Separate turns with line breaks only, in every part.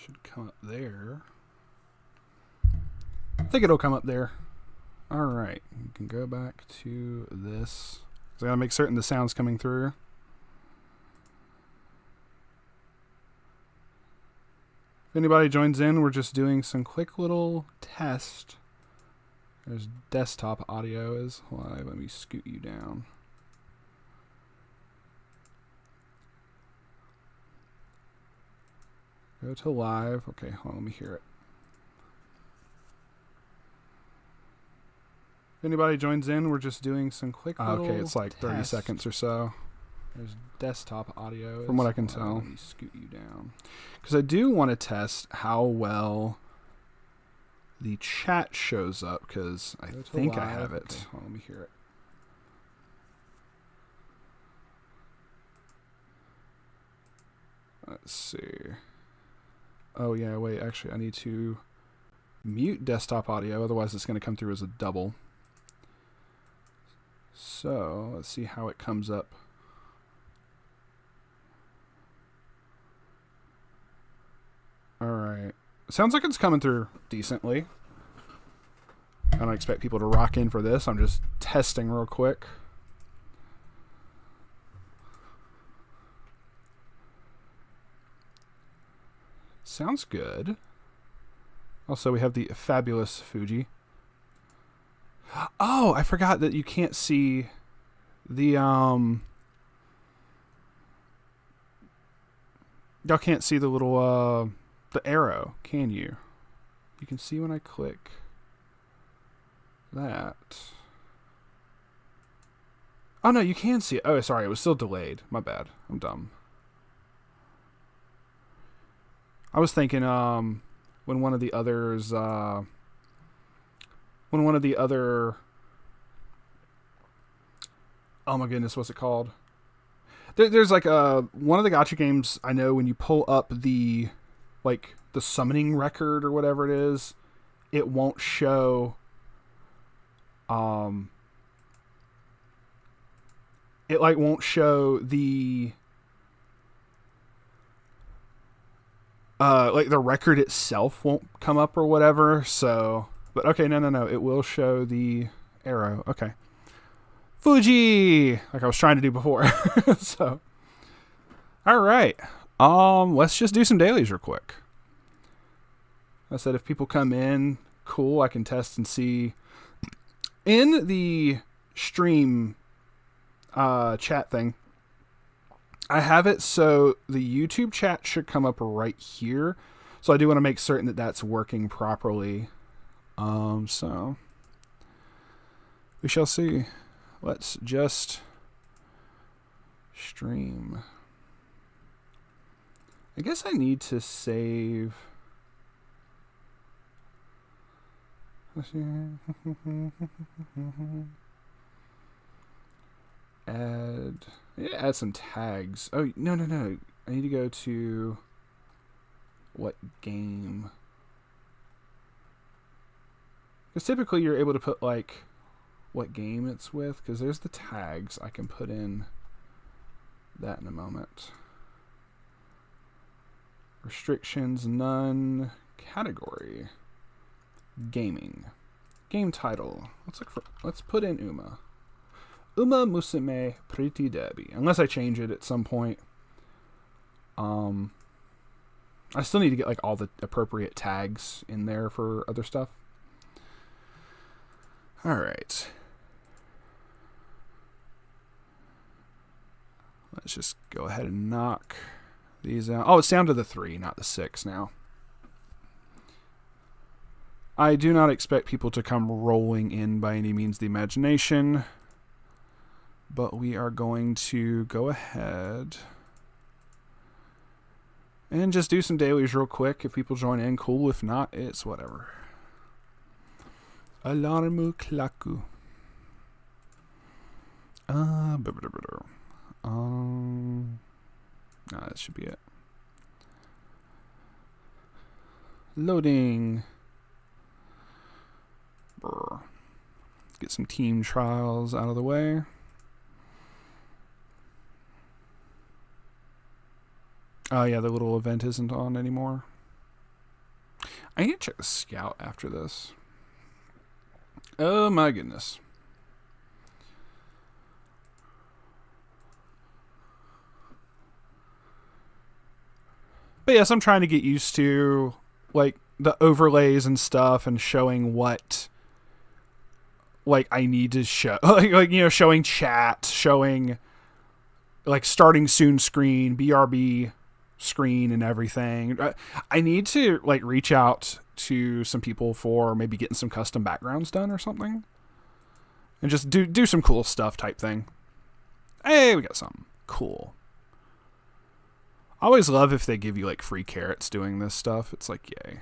Should come up there. I think it'll come up there. Alright, you can go back to this. So I gotta make certain the sound's coming through. If anybody joins in, we're just doing some quick little test. There's desktop audio is live. Let me scoot you down. Go to live. Okay, hold on, let me hear it. If anybody joins in, we're just doing some quick little okay, it's like 30
test.
seconds or so.
There's desktop audio.
From what I can tell.
Let me scoot you down.
Because I do want to test how well the chat shows up, because I think I have it.
Okay, hold on, let me hear it.
Let's see. Oh yeah, wait, actually I need to mute desktop audio, otherwise it's going to come through as a double. So, let's see how it comes up. Alright. Sounds like it's coming through decently. I don't expect people to rock in for this. I'm just testing real quick. Sounds good. Also, we have the fabulous Fuji. Oh, I forgot that you can't see the y'all can't see the little the arrow, can you? You can see when I click that. Oh no, you can see it. Oh, sorry, it was still delayed. My bad. I'm dumb. I was thinking when one of the others oh my goodness, what's it called? There's like one of the gacha games I know, when you pull up the summoning record or whatever it is, it won't show it won't show the the record itself won't come up or whatever. So, but okay, no, it will show the arrow. Okay, Fuji, like I was trying to do before. So, all right, let's just do some dailies real quick. I said if people come in, cool, I can test and see in the stream chat thing. I have it so the YouTube chat should come up right here. So I do want to make certain that that's working properly. So we shall see. Let's just stream. I guess I need to save. Let's see. Add some tags. Oh, no. I need to go to what game. Because typically you're able to put like what game it's with, because there's the tags. I can put in that in a moment. Restrictions, none. Category. Gaming. Game title. Let's put in Uma. Uma Musume Pretty Debbie. Unless I change it at some point. I still need to get like all the appropriate tags in there for other stuff. Alright. Let's just go ahead and knock these out. Oh, it's down to the 3, not the 6 now. I do not expect people to come rolling in by any means of the imagination. But we are going to go ahead and just do some dailies real quick. If people join in, cool. If not, it's whatever. Alarmu klaku. That should be it. Loading. Brr. Get some team trials out of the way. Oh yeah, the little event isn't on anymore. I need to check the scout after this. Oh my goodness. But yes, I'm trying to get used to like the overlays and stuff and showing what like I need to show like you know, showing chat, showing like starting soon screen, BRB screen and everything. I need to like reach out to some people for maybe getting some custom backgrounds done or something. And just do some cool stuff type thing. Hey, we got something cool. I always love if they give you like free carrots doing this stuff. It's like, yay.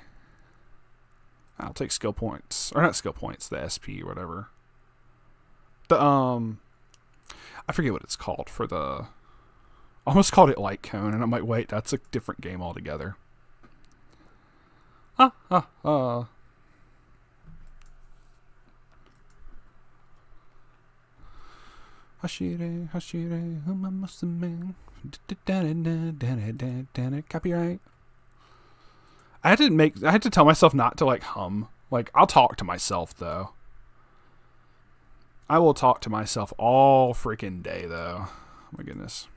I'll take skill points. Or not skill points, the SP or whatever. The I forget what it's called for the I almost called it light cone, and I'm like, wait, that's a different game altogether. Hashire, Hashire, Musume. Copyright. I had to tell myself not to like hum. Like, I'll talk to myself though. I will talk to myself all freaking day though. Oh my goodness.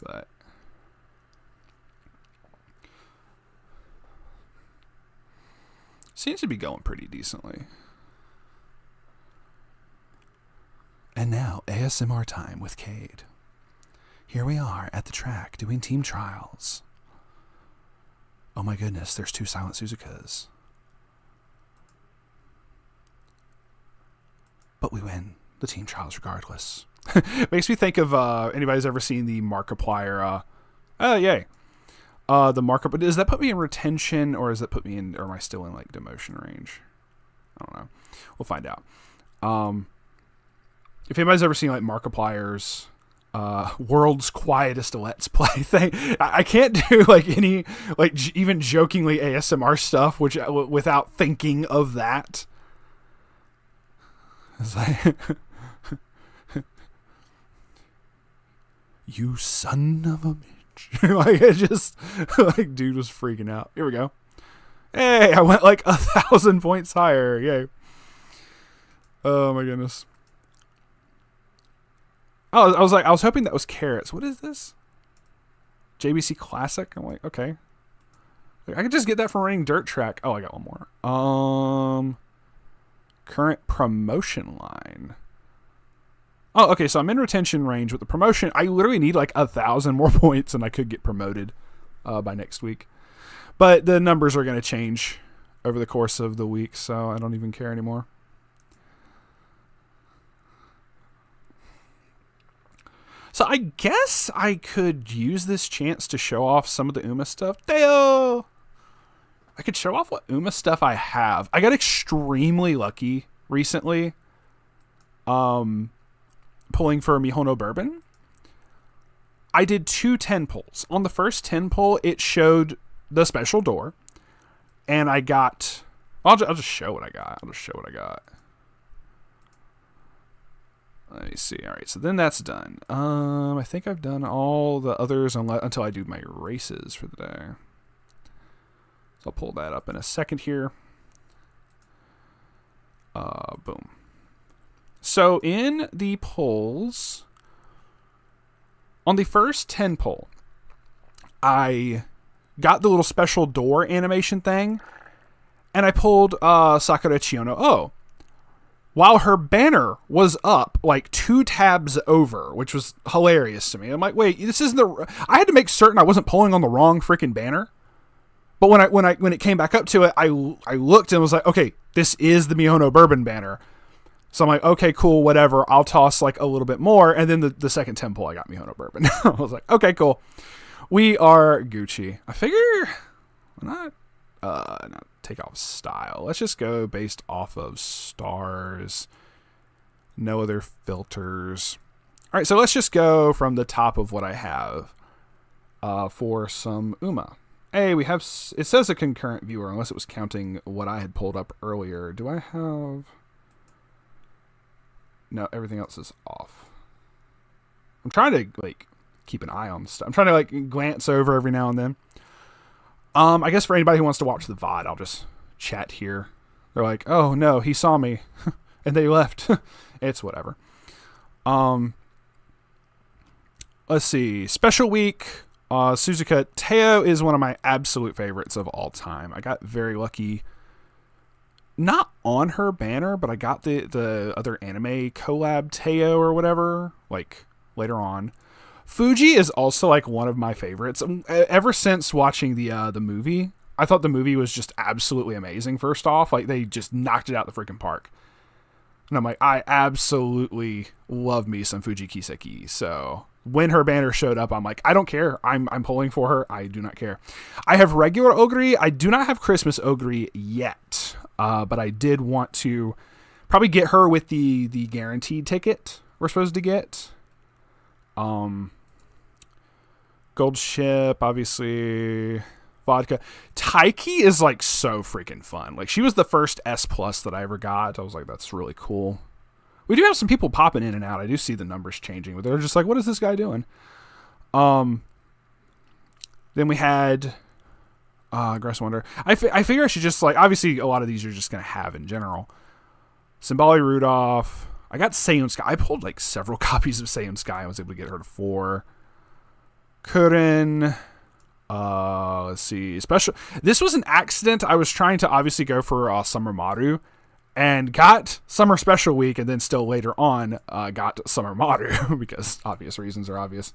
But seems to be going pretty decently. And now, ASMR time with Cade. Here we are at the track doing team trials. Oh my goodness, there's 2 silent Suzukas. But we win the team trials regardless. Makes me think of, anybody's ever seen the Markiplier, yay. The Markiplier, does that put me in retention, or does that put me in, or am I still in, like, demotion range? I don't know. We'll find out. If anybody's ever seen, like, Markiplier's, world's quietest let's play thing, I can't do, like, any, like, even jokingly ASMR stuff, which, without thinking of that. It's like... You son of a bitch. Like, it just, like, dude was freaking out. Here we go. Hey, I went like 1,000 points higher. Yay. Oh my goodness. Oh, I was hoping that was carrots. What is this? JBC Classic? I'm like, okay. I could just get that from running Dirt Track. Oh, I got one more. Current promotion line. Oh, okay, so I'm in retention range with the promotion. I literally need like 1,000 more points and I could get promoted by next week. But the numbers are going to change over the course of the week, so I don't even care anymore. So I guess I could use this chance to show off some of the Uma stuff. Deo! I could show off what Uma stuff I have. I got extremely lucky recently. Pulling for Mihono Bourbon. I did 2 10 pulls. On the first 10 pull, it showed the special door. And I got... I'll just show what I got. Let me see. Alright, so then that's done. I think I've done all the others until I do my races for the day. So I'll pull that up in a second here. Boom. So in the polls, on the first 10 poll, I got the little special door animation thing, and I pulled Sakura Chiono O, while her banner was up like 2 tabs over, which was hilarious to me. I'm like, wait, this isn't the... I had to make certain I wasn't pulling on the wrong freaking banner. But when it came back up to it, I looked and was like, okay, this is the Mihono Bourbon banner. So I'm like, okay, cool, whatever. I'll toss like a little bit more. And then the second 10 pull, I got Mihono Bourbon. I was like, okay, cool. We are Gucci. I figure not take off style. Let's just go based off of stars. No other filters. All right, so let's just go from the top of what I have for some Uma. Hey, we have... It says a concurrent viewer, unless it was counting what I had pulled up earlier. Do I have... No, everything else is off. I'm trying to, like, keep an eye on stuff. I'm trying to, like, glance over every now and then. I guess for anybody who wants to watch the VOD, I'll just chat here. They're like, oh no, he saw me and they left. It's whatever. Let's see. Special week. Suzuka Teo is one of my absolute favorites of all time. I got very lucky. Not on her banner, but I got the other anime collab Teo or whatever, like later on. Fuji is also like one of my favorites. Ever since watching the movie, I thought the movie was just absolutely amazing. First off, like they just knocked it out the freaking park. And I'm like, I absolutely love me some Fuji Kiseki. So when her banner showed up, I'm like, I don't care. I'm pulling for her. I do not care. I have regular Ogre. I do not have Christmas Ogre yet. But I did want to probably get her with the guaranteed ticket we're supposed to get. Gold Ship, obviously. Vodka. Taiki is like so freaking fun. Like she was the first S plus that I ever got. I was like, that's really cool. We do have some people popping in and out. I do see the numbers changing, but they're just like, what is this guy doing? Then we had Grass Wonder. I figure I should just like, obviously a lot of these you're just going to have in general. Symboli Rudolph. I got Seiun Sky. I pulled like several copies of Seiun Sky. I was able to get her to 4. Kurin. Let's see. Special. This was an accident. I was trying to obviously go for Summer Maru and got Summer Special Week, and then still later on got Summer Maru because obvious reasons are obvious.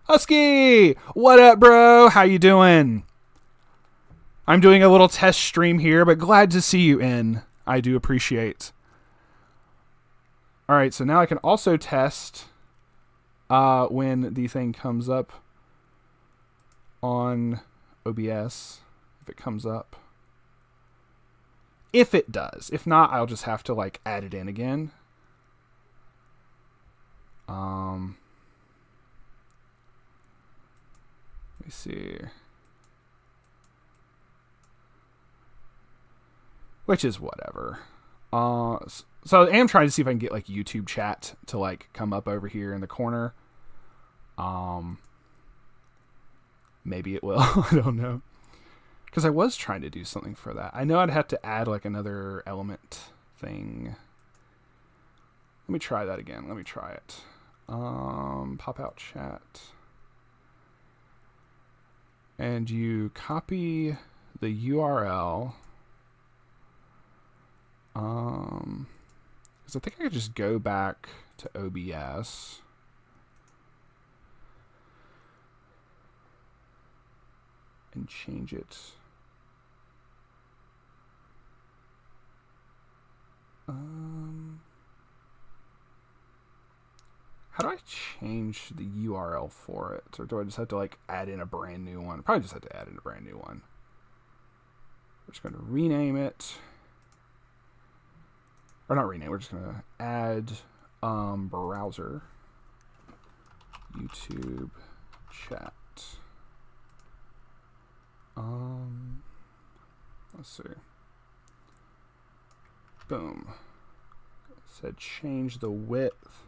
Husky, what up, bro? How you doing? I'm doing a little test stream here, but glad to see you in. I do appreciate. All right, so now I can also test when the thing comes up on OBS, if it comes up. If it does. If not, I'll just have to like add it in again. Let me see. Which is whatever. So I am trying to see if I can get like YouTube chat to like come up over here in the corner. Maybe it will. I don't know. Because I was trying to do something for that. I know I'd have to add like another element thing. Let me try that again. Let me try it. Pop out chat. And you copy the URL. Because I think I could just go back to OBS. And change it. How do I change the URL for it? Or do I just have to like add in a brand new one? Probably just have to add in a brand new one. We're just going to rename it. Or not rename, we're just going to add browser. YouTube chat. Let's see. Boom. It said change the width.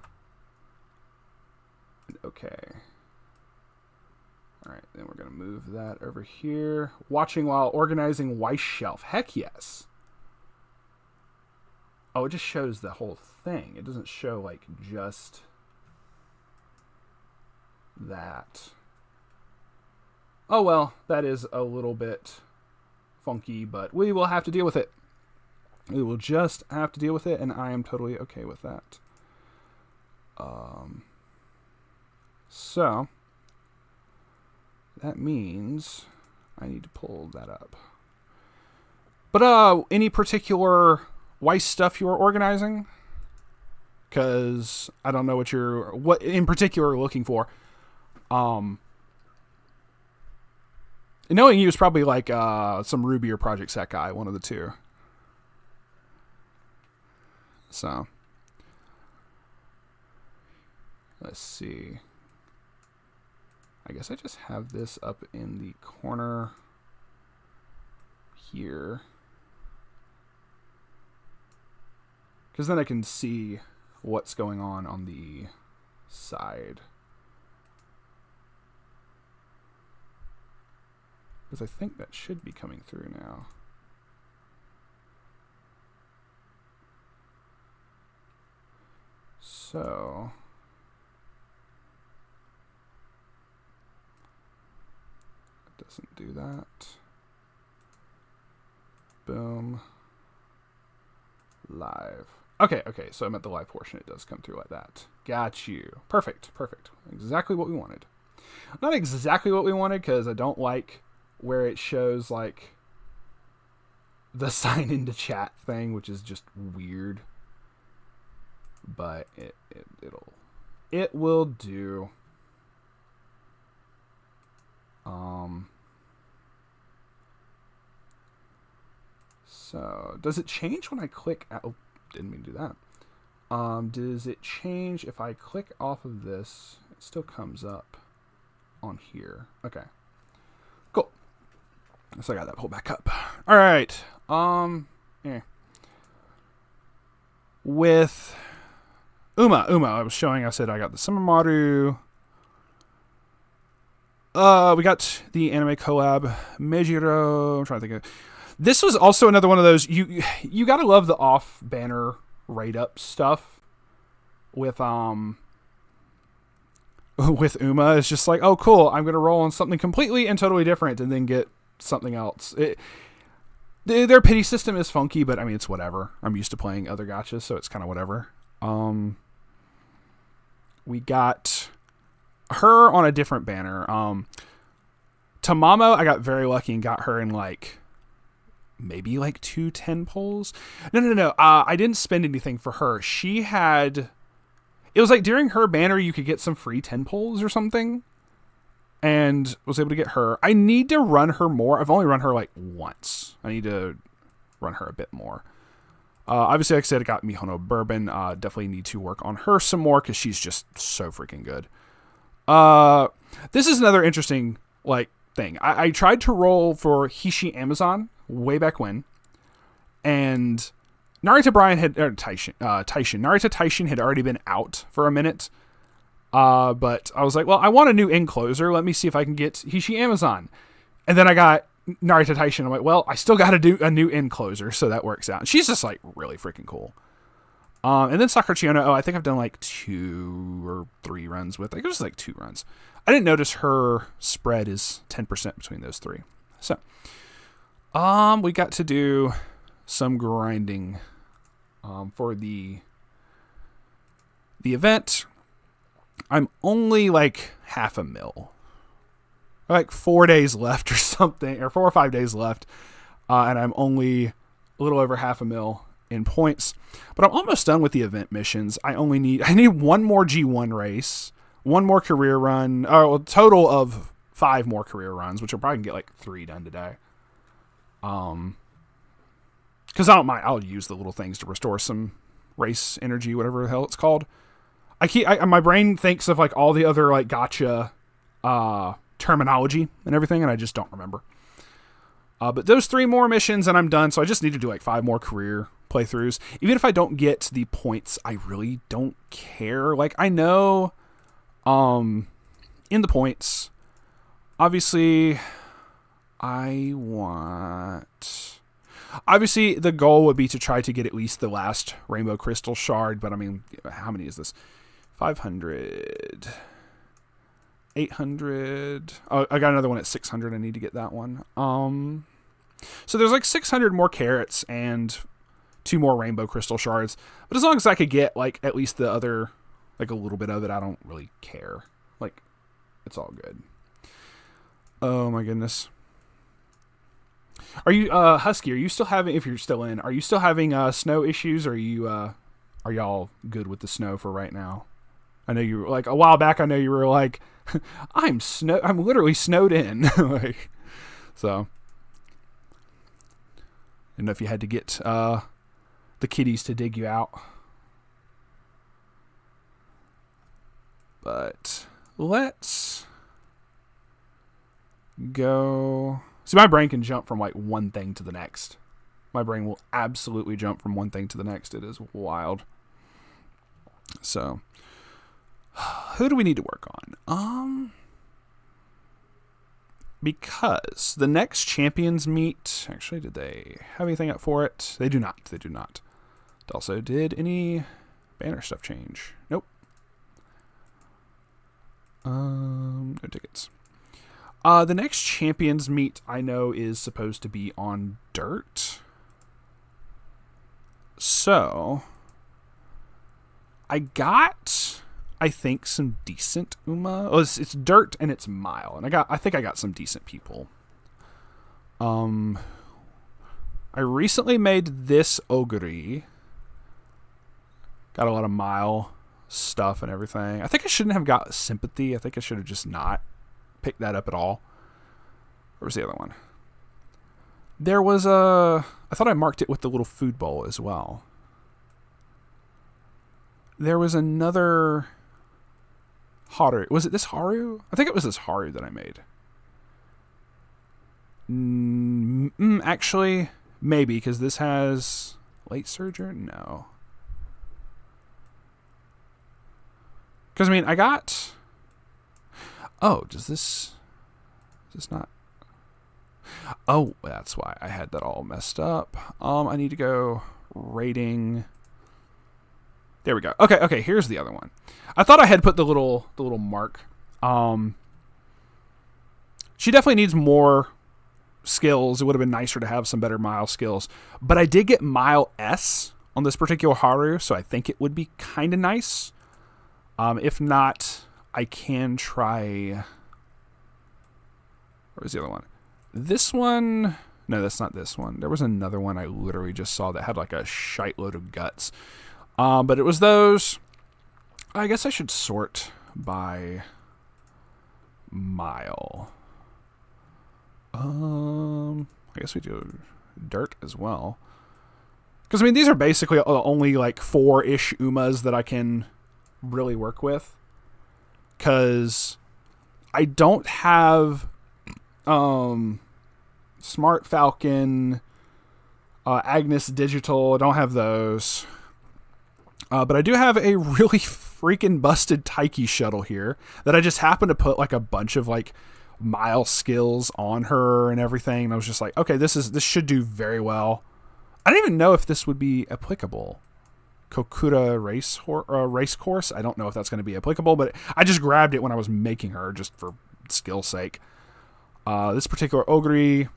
Okay. Alright, then we're going to move that over here. Watching while organizing Weiss Shelf. Heck yes. Oh, it just shows the whole thing. It doesn't show, like, just that. Oh, well, that is a little bit funky, but we will have to deal with it. We will just have to deal with it, and I am totally okay with that. So, that means I need to pull that up. But, any particular Weiss stuff you're organizing? Because I don't know what in particular you're looking for. Knowing you was probably like some Ruby or Project Set guy, one of the two. So, let's see. I guess I just have this up in the corner here. Because then I can see what's going on the side. Because I think that should be coming through now. So it doesn't do that. Boom. Live. Okay, so I'm at the live portion. It does come through like that. Got you. Perfect. Exactly what we wanted. Not exactly what we wanted, because I don't like where it shows like the sign into chat thing, which is just weird. But it will do. So does it change when I click? Oh, didn't mean to do that. Does it change if I click off of this? It still comes up on here. Okay, cool. So I got that pulled back up. All right. With Uma, I was showing. I said I got the Summer Maru. We got the anime collab Mejiro. I'm trying to think of. This was also another one of those you gotta love the off banner write up stuff with Uma. It's just like, oh cool, I'm gonna roll on something completely and totally different and then get something else. Their pity system is funky, but I mean it's whatever. I'm used to playing other gachas, so it's kind of whatever. We got her on a different banner. Tamamo, I got very lucky and got her in like maybe like 2 10 pulls. No. I didn't spend anything for her. She had, it was like during her banner you could get some free 10 pulls or something, and was able to get her. I need to run her more. I've only run her like once. I need to run her a bit more. Obviously, like I said, it got Mihono Bourbon. Definitely need to work on her some more because she's just so freaking good. This is another interesting like thing. I tried to roll for Hishi Amazon way back when, and Narita Taishin had already been out for a minute. But I was like, well, I want a new end closer. Let me see if I can get Hishi Amazon. And then I got Narita Taishin. I'm like, well, I still got to do a new end closer, so that works out. And she's just like really freaking cool. And then Sakura Chiono, I think I've done like 2 or 3 runs with. I think it was like 2 runs. I didn't notice her spread is 10% between those 3. So, we got to do some grinding for the event. I'm only like half a mil. Like 4 days left or something, or 4 or 5 days left. And I'm only a little over half a mil in points. But I'm almost done with the event missions. I need one more G1 race, one more career run, a total of 5 more career runs, which I'll probably get like 3 done today. Because I don't mind. I'll use the little things to restore some race energy, whatever the hell it's called. My brain thinks of like all the other like gotcha terminology and everything, and I just don't remember. But those 3 more missions and I'm done. So I just need to do like 5 more career playthroughs. Even if I don't get the points, I really don't care. Like I know, in the points, obviously, obviously the goal would be to try to get at least the last Rainbow Crystal Shard. But I mean, how many is this? 500, 800. Oh, I got another one at 600. I need to get that one. So there's like 600 more carrots and 2 more Rainbow Crystal Shards. But as long as I could get like at least the other, like a little bit of it, I don't really care. Like, it's all good. Oh my goodness. Are you, Husky, are you still having, if you're still in, are you still having snow issues? Or are y'all good with the snow for right now? I know you were like a while back. I know you were like, I'm literally snowed in. Like, so, I don't know if you had to get the kitties to dig you out, but let's go. See, my brain can jump from like one thing to the next. My brain will absolutely jump from one thing to the next. It is wild. So, who do we need to work on? because the next champions meet, actually, did they have anything up for it? They do not. They do not. Also, did any banner stuff change? Nope. No tickets. The next champions meet I know is supposed to be on dirt. So I got, I think, some decent Uma. Oh, it's dirt and it's mile, and I think I got some decent people. I recently made this Ogre. Got a lot of mile stuff and everything. I think I shouldn't have got sympathy. I think I should have just not picked that up at all. Where was the other one? There was a... I thought I marked it with the little food bowl as well. There was another Haru. Was it this Haru? I think it was this Haru that I made. Actually, maybe, because this has late surger? No. Because, I mean, I got... Oh, does this... Is this not... Oh, that's why I had that all messed up. I need to go rating... There we go. Okay, here's the other one. I thought I had put the little mark. She definitely needs more skills. It would have been nicer to have some better mile skills. But I did get mile S on this particular Haru, so I think it would be kind of nice. If not, I can try... Where was the other one? This one... No, that's not this one. There was another one I literally just saw that had like a shite load of guts. But it was those... I guess I should sort by mile. I guess we do dirt as well. Because, I mean, these are basically only like 4-ish Umas that I can really work with. Because I don't have Smart Falcon, Agnes Digital. I don't have those. But I do have a really freaking busted Taiki shuttle here that I just happened to put like a bunch of like mile skills on her and everything. And I was just like, okay, this should do very well. I don't even know if this would be applicable. Kokura race course. I don't know if that's going to be applicable, but I just grabbed it when I was making her just for skill sake. This particular Ogre,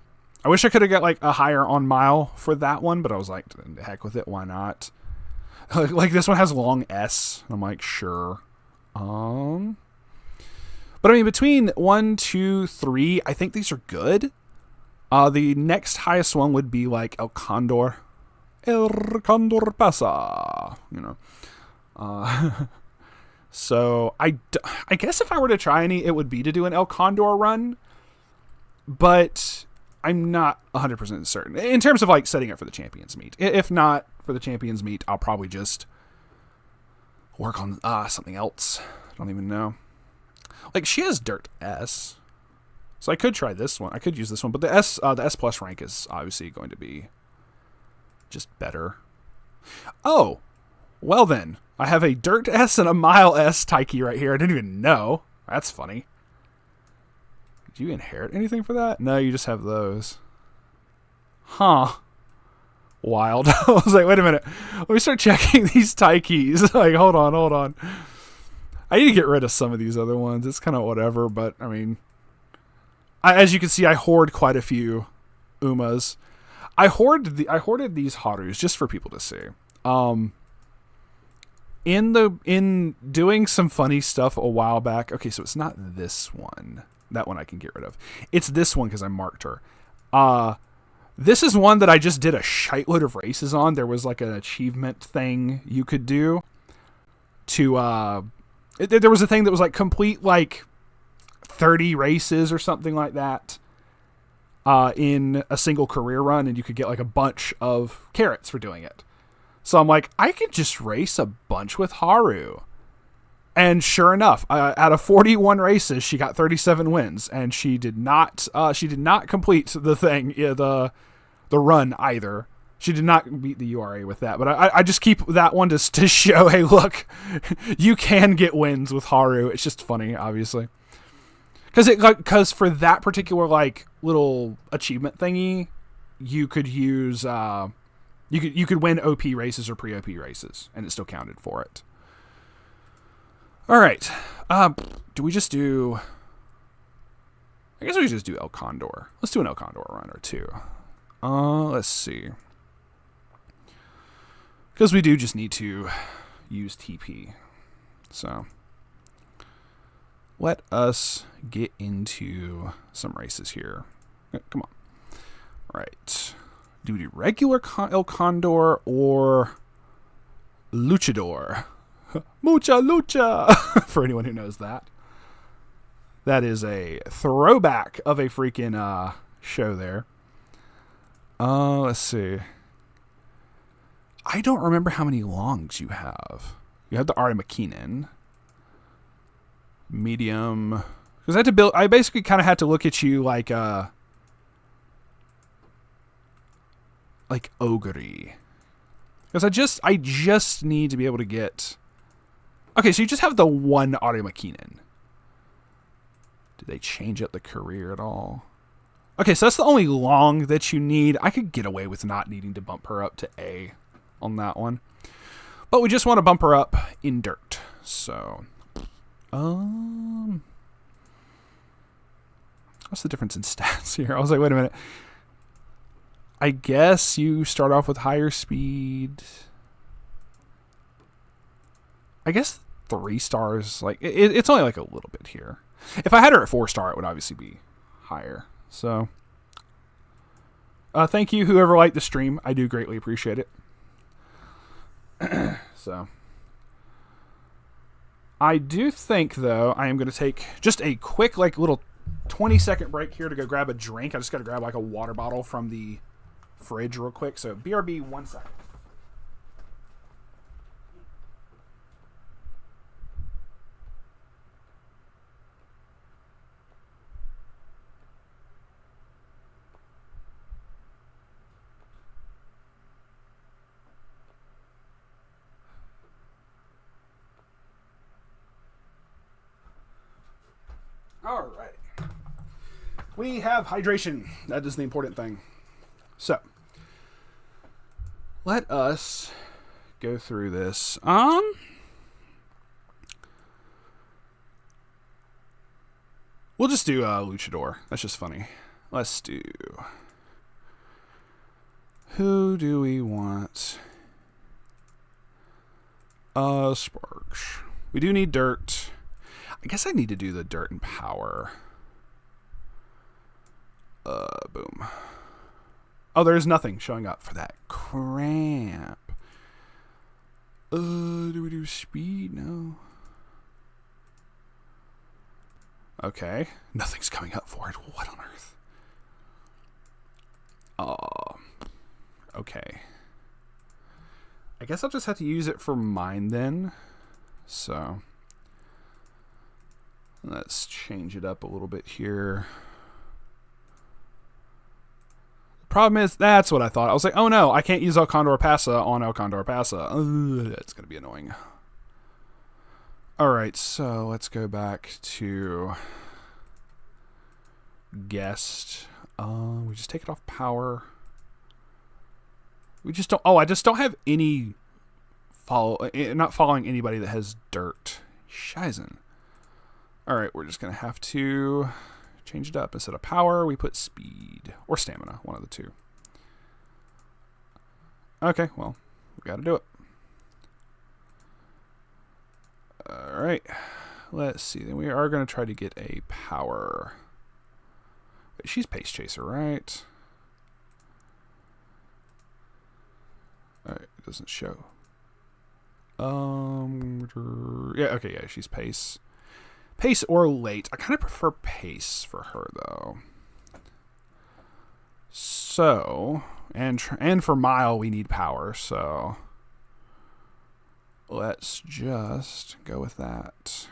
I wish I could have got like a higher on mile for that one, but I was like, heck with it, why not? Like this one has long S. I'm like, sure. But I mean, between 1, 2, 3, I think these are good. The next highest one would be like El Condor. El Condor pasa. You know. So I guess if I were to try any, it would be to do an El Condor run. But I'm not 100% certain. In terms of like setting up for the Champions Meet. If not for the Champions Meet, I'll probably just work on something else. I don't even know. Like, she has Dirt S. So I could try this one. I could use this one. But the S plus rank is obviously going to be just better. Oh, well then. I have a Dirt S and a Mile S Taiki right here. I didn't even know. That's funny. Did you inherit anything for that? No, you just have those. Huh. Wild. I was like, wait a minute. Let me start checking these Taikis. Like, hold on. I need to get rid of some of these other ones. It's kind of whatever, but, I mean... as you can see, I hoard quite a few Umas. I hoarded these Harus just for people to see. In doing some funny stuff a while back... Okay, so it's not this one. That one I can get rid of. It's this one because I marked her. This is one that I just did a shiteload of races on. There was like an achievement thing you could do to... there was a thing that was like complete like 30 races or something like that in a single career run, and you could get like a bunch of carrots for doing it. So I'm like, I could just race a bunch with Haru. And sure enough, out of 41 races, she got 37 wins, and she did not complete the thing, the run either. She did not beat the URA with that, but I just keep that one to show, hey, look, you can get wins with Haru. It's just funny, obviously. Because for that particular like little achievement thingy, you could use you could win OP races or pre-OP races, and it still counted for it. All right, do we just do? I guess we just do El Condor. Let's do an El Condor run or two. Let's see, because we do just need to use TP, so. Let us get into some races here. Come on. All right. Do we do regular El Condor or Luchador? Mucha Lucha! For anyone who knows that. That is a throwback of a freaking show there. Let's see. I don't remember how many longs you have. You have the Artie McKinnon. Medium, because I had to build. I basically kind of had to look at you like Ogre, because I just need to be able to get. Okay, so you just have the one Artie McKinnon. Did they change up the career at all? Okay, so that's the only long that you need. I could get away with not needing to bump her up to A on that one, but we just want to bump her up in dirt. So. What's the difference in stats here? I was like, wait a minute. I guess you start off with higher speed. I guess 3 stars, like it's only like a little bit here. If I had her at 4-star, it would obviously be higher. So, thank you, whoever liked the stream. I do greatly appreciate it. So. I do think, though, I am going to take just a quick, like, little 20-second break here to go grab a drink. I just got to grab, like, a water bottle from the fridge real quick. So, BRB, 1 second. All right. We have hydration. That is the important thing. So, let us go through this. We'll just do Luchador. That's just funny. Let's do. Who do we want? Sparks. We do need dirt. I guess I need to do the dirt and power. Boom. Oh, there's nothing showing up for that crap. Do we do speed? No. Okay. Nothing's coming up for it. What on earth? Okay. I guess I'll just have to use it for mine then. So. Let's change it up a little bit here. The problem is, that's what I thought. I was like, oh no, I can't use El Condor Pasa on El Condor Pasa. That's going to be annoying. Alright, so let's go back to guest. We just take it off power. We just don't... Oh, I just don't have any... Not following anybody that has dirt. Scheißen. Alright, we're just going to have to change it up. Instead of power, we put speed. Or stamina, one of the two. Okay, well, we got to do it. Alright, let's see. Then we are going to try to get a power. Wait, she's Pace Chaser, right? Alright, it doesn't show. Yeah, okay, yeah, she's Pace. Pace or late. I kind of prefer pace for her, though. So, and for mile, we need power, so let's just go with that.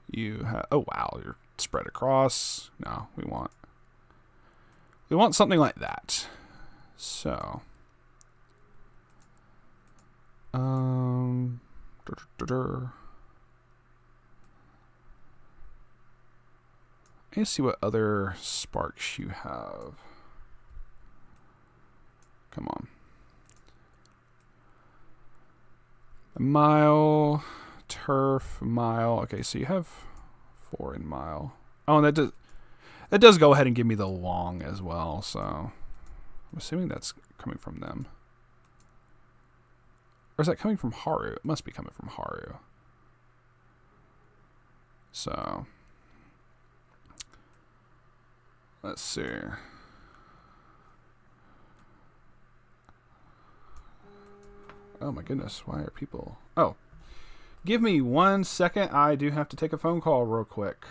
You have... Oh, wow, you're spread across. No, we want something like that. So... Let's see what other sparks you have. Come on. A mile, turf, mile. Okay, so you have 4 in mile. Oh, and that does go ahead and give me the long as well. So I'm assuming that's coming from them. Or is that coming from Haru? It must be coming from Haru. So let's see. Oh my goodness, why are people... Oh, give me 1 second. I do have to take a phone call real quick.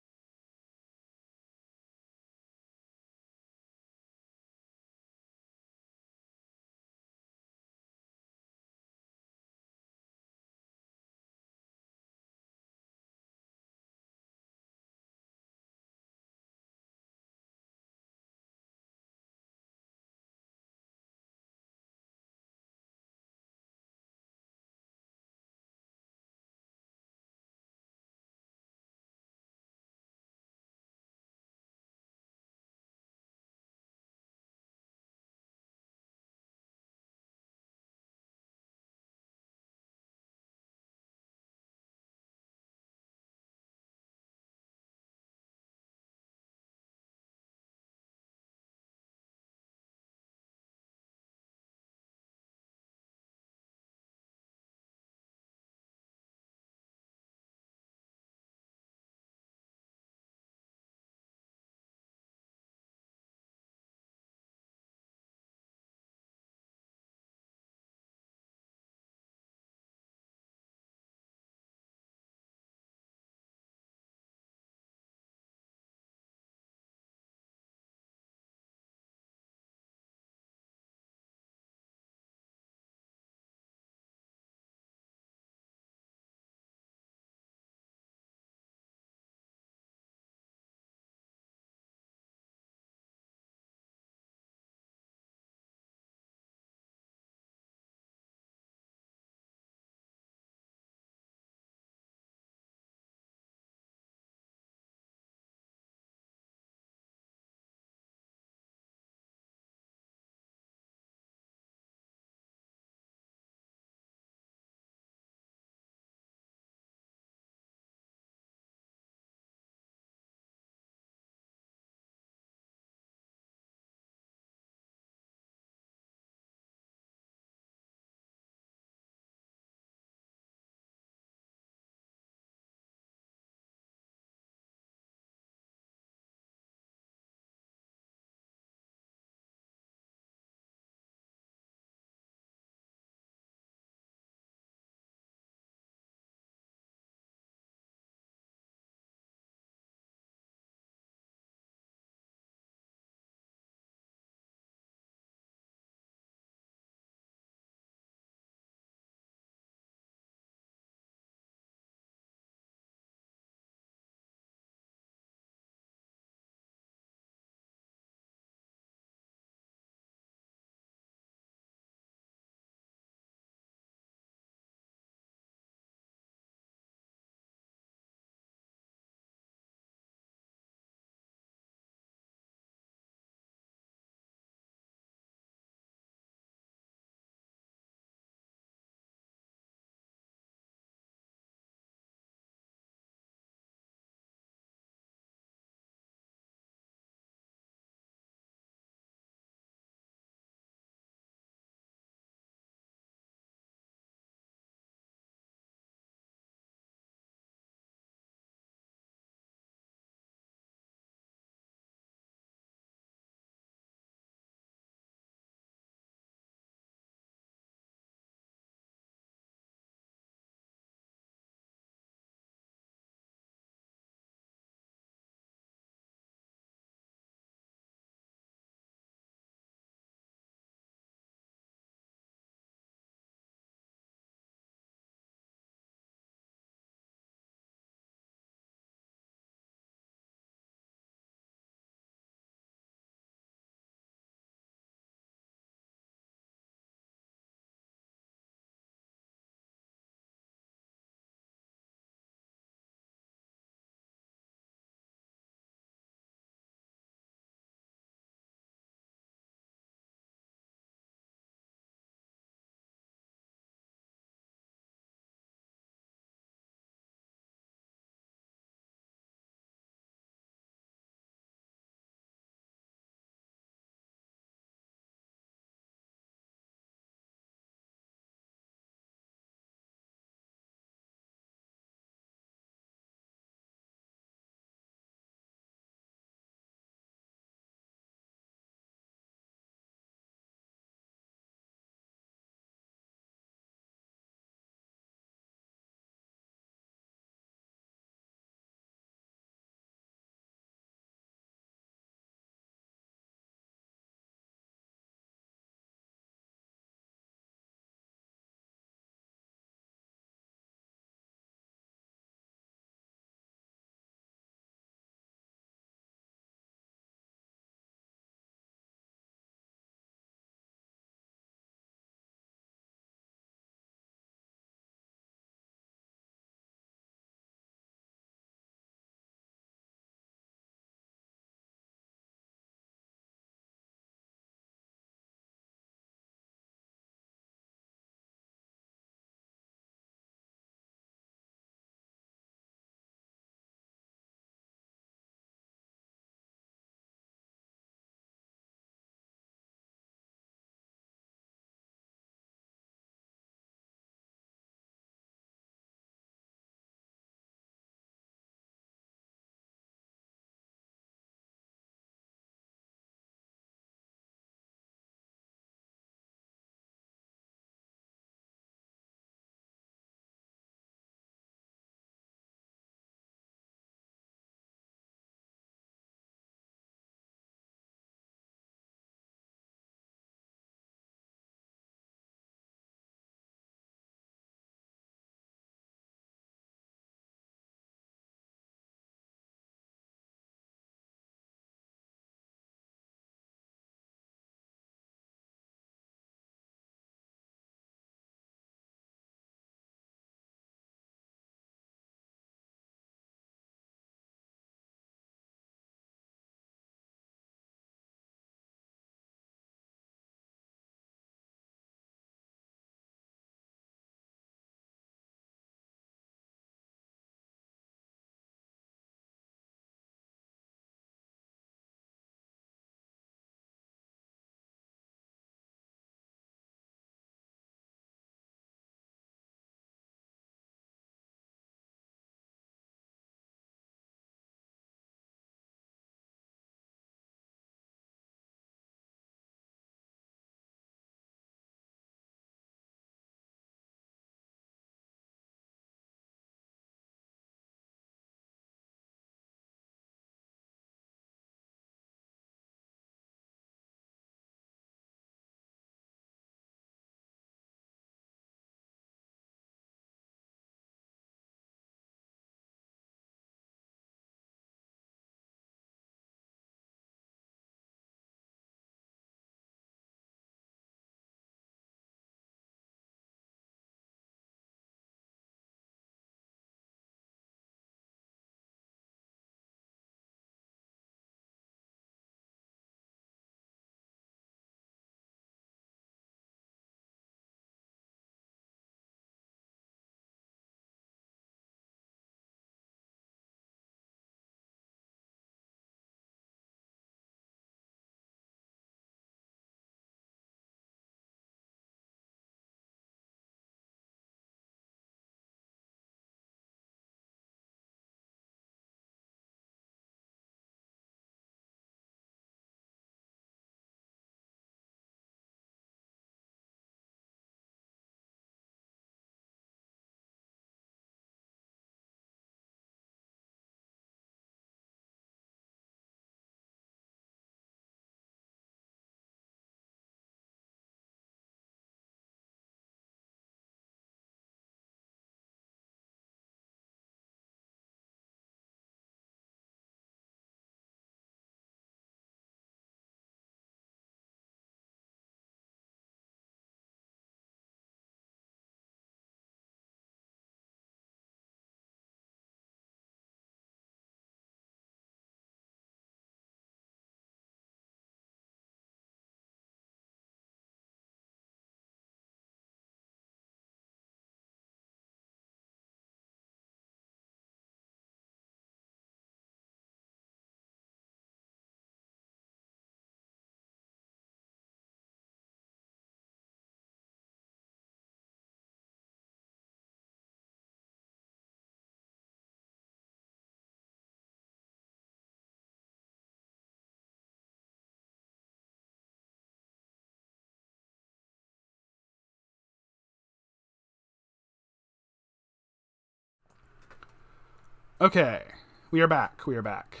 Okay, we are back. We are back.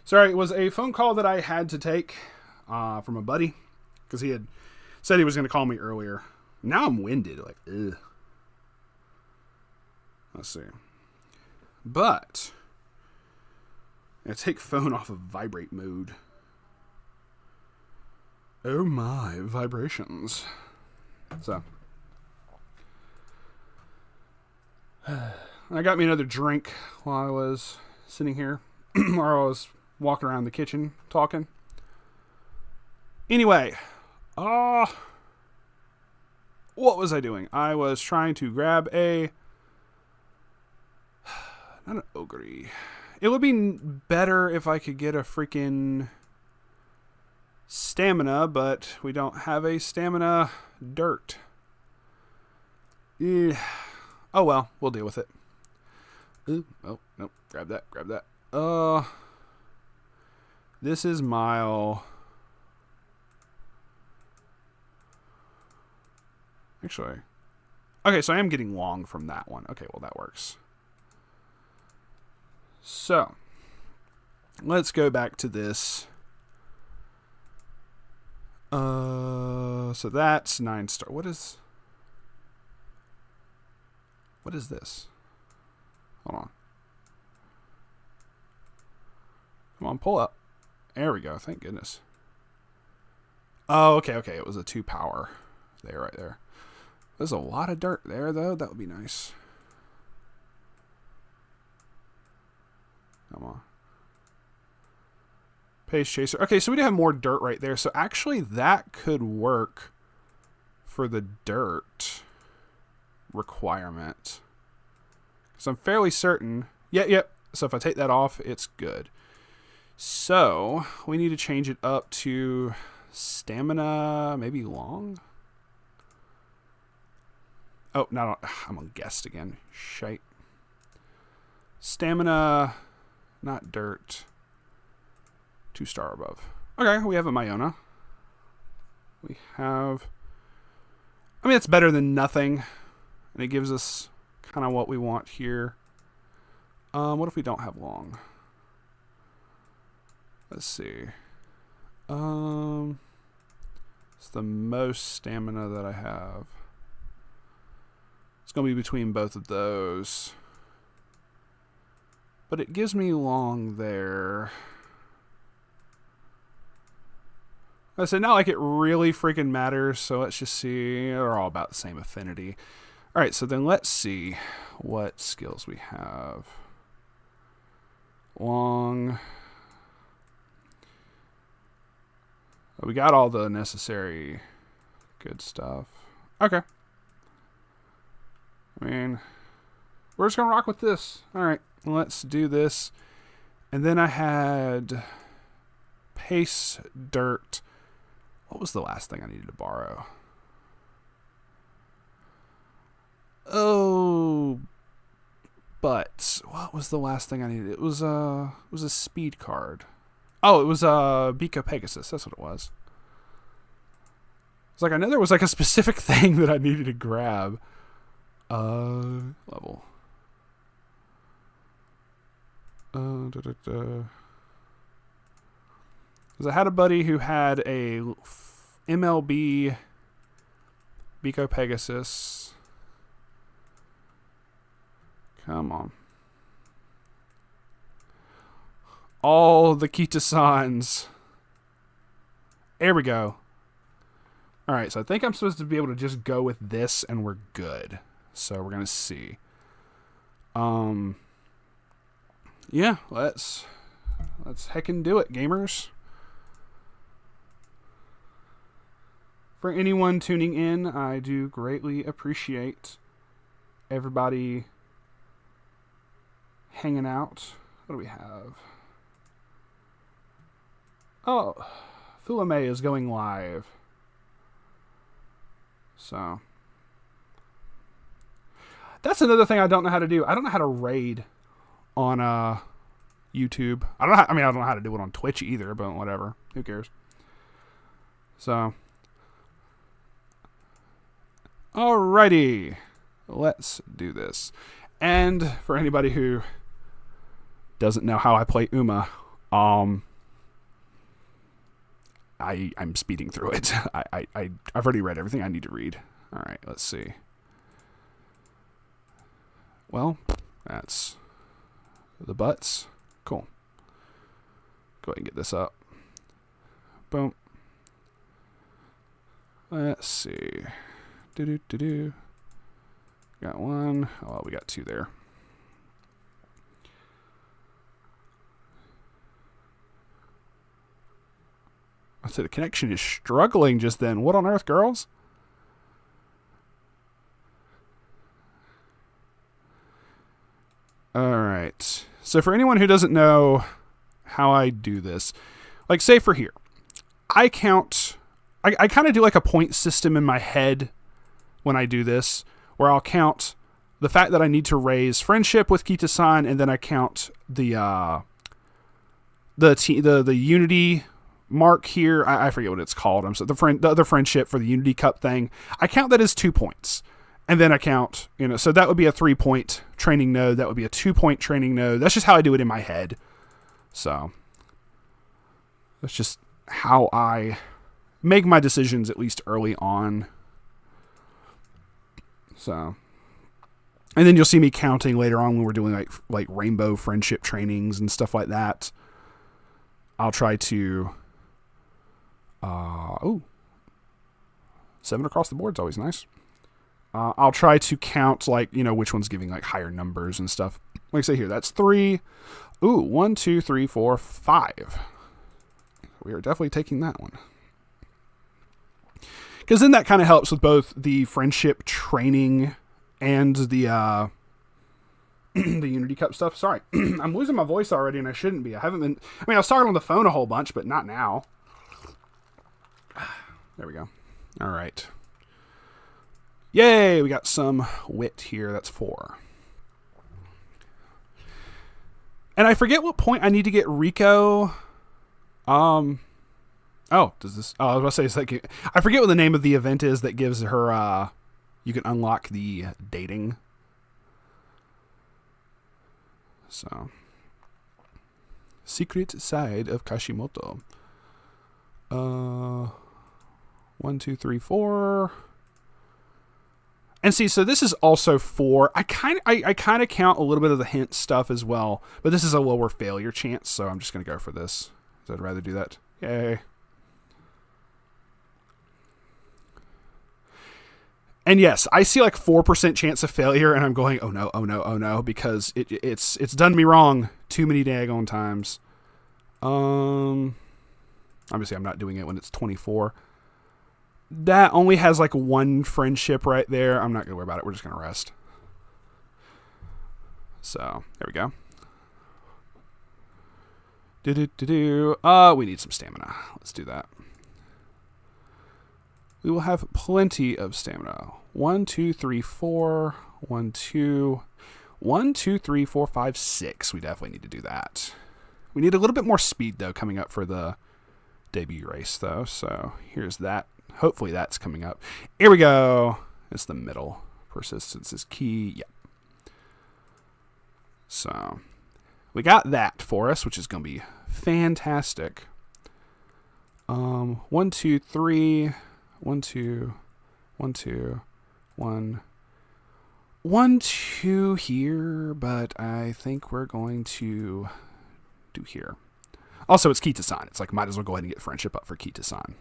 Sorry, it was a phone call that I had to take from a buddy because he had said he was going to call me earlier. Now I'm winded. Like, ugh. Let's see. But I take phone off of vibrate mode. Oh my, vibrations. So I got me another drink while I was sitting here, or I was walking around the kitchen talking. Anyway, what was I doing? I was trying to grab a, not an ogre. It would be better if I could get a freaking stamina, but we don't have a stamina dirt. Oh well, we'll deal with it. Ooh, oh, nope. Grab that, grab that. This is mile. Actually. Okay, so I am getting long from that one. Okay, well that works. So, let's go back to this. So that's 9 star. What is this? Hold on. Come on, pull up. There we go. Thank goodness. Oh, okay. It was a 2 power there, right there. There's a lot of dirt there, though. That would be nice. Come on. Pace chaser. Okay, so we do have more dirt right there. So actually, that could work for the dirt requirement. Because I'm fairly certain. Yep. So if I take that off, it's good. So we need to change it up to stamina, maybe long. Oh, no, I'm on guest again. Shite. Stamina, not dirt. 2 star above. Okay, we have a Mayona. We have... I mean, it's better than nothing. And it gives us kind of what we want here. What if we don't have long? Let's see. It's the most stamina that I have. It's going to be between both of those. But it gives me long there. I said, not like it really freaking matters, so let's just see. They're all about the same affinity. Alright, so then let's see what skills we have. Long. We got all the necessary good stuff. Okay. I mean, we're just going to rock with this. Alright, let's do this. And then I had pace dirt. What was the last thing I needed to borrow? Oh, but what was the last thing I needed? It was a speed card. Oh, it was Beacon Pegasus. That's what it was. It's like I know there was like a specific thing that I needed to grab. Level. Because I had a buddy who had a MLB Beacon Pegasus. Come on. All the Kitasans. There we go. Alright, so I think I'm supposed to be able to just go with this and we're good. So we're going to see. Yeah, let's heckin' do it, gamers. For anyone tuning in, I do greatly appreciate everybody hanging out. What do we have? Oh, Fulame is going live. So that's another thing I don't know how to do. I don't know how to raid on YouTube. I don't know how to do it on Twitch either, but whatever. Who cares? So alrighty. Let's do this. And for anybody who doesn't know how I play Uma, I'm speeding through it. I've already read everything I need to read. All right, let's see. Well, that's the butts. Cool. Go ahead and get this up. Boom. Let's see. Do. Got one. Oh, well, we got two there. I said the connection is struggling just then. What on earth, girls? All right. So for anyone who doesn't know how I do this, like say for here, I count. I kind of do like a point system in my head when I do this, where I'll count the fact that I need to raise friendship with Kita-san, and then I count the unity mark here. I forget what it's called. The other friendship for the Unity Cup thing. I count that as 2 points, and then I count. So that would be a 3-point training node. That would be a 2-point training node. That's just how I do it in my head. So that's just how I make my decisions, at least early on. So, and then you'll see me counting later on when we're doing like rainbow friendship trainings and stuff like that. I'll try to 7 across the board is always nice. I'll try to count which one's giving like higher numbers and stuff. Like I say here, that's 3. 1, 2, 3, 4, 5. We are definitely taking that one. Because then that kind of helps with both the friendship training and the the Unity Cup stuff. Sorry, I'm losing my voice already, and I shouldn't be. I was talking on the phone a whole bunch, but not now. There we go. All right. Yay, we got some wit here. That's 4. And I forget what point I need to get Rico. Does this? Oh, I was about to say, it's like, I forget what the name of the event is that gives her, you can unlock the dating. So, secret side of Kashimoto. 1, 2, 3, 4. And see, so this is also 4. I kind of count a little bit of the hint stuff as well, but this is a lower failure chance, so I'm just going to go for this. So I'd rather do that. Yay. And yes, I see like 4% chance of failure, and I'm going, oh no, because it's done me wrong too many daggone times. Obviously I'm not doing it when it's 24. That only has like 1 friendship right there. I'm not gonna worry about it. We're just gonna rest. So there we go. We need some stamina. Let's do that. We will have plenty of stamina. 1, 2, 3, 4. 1, 2. 1, 2, 3, 4, 5, 6. We definitely need to do that. We need a little bit more speed, though, coming up for the debut race, though. So here's that. Hopefully that's coming up. Here we go. It's the middle. Persistence is key. Yep. So we got that for us, which is going to be fantastic. 1, 2, 3. 1, 2, 1, 2, 1, 1, 2 here, but I think we're going to do here. Also, it's Kita-san. It's like, might as well go ahead and get friendship up for Kita-san.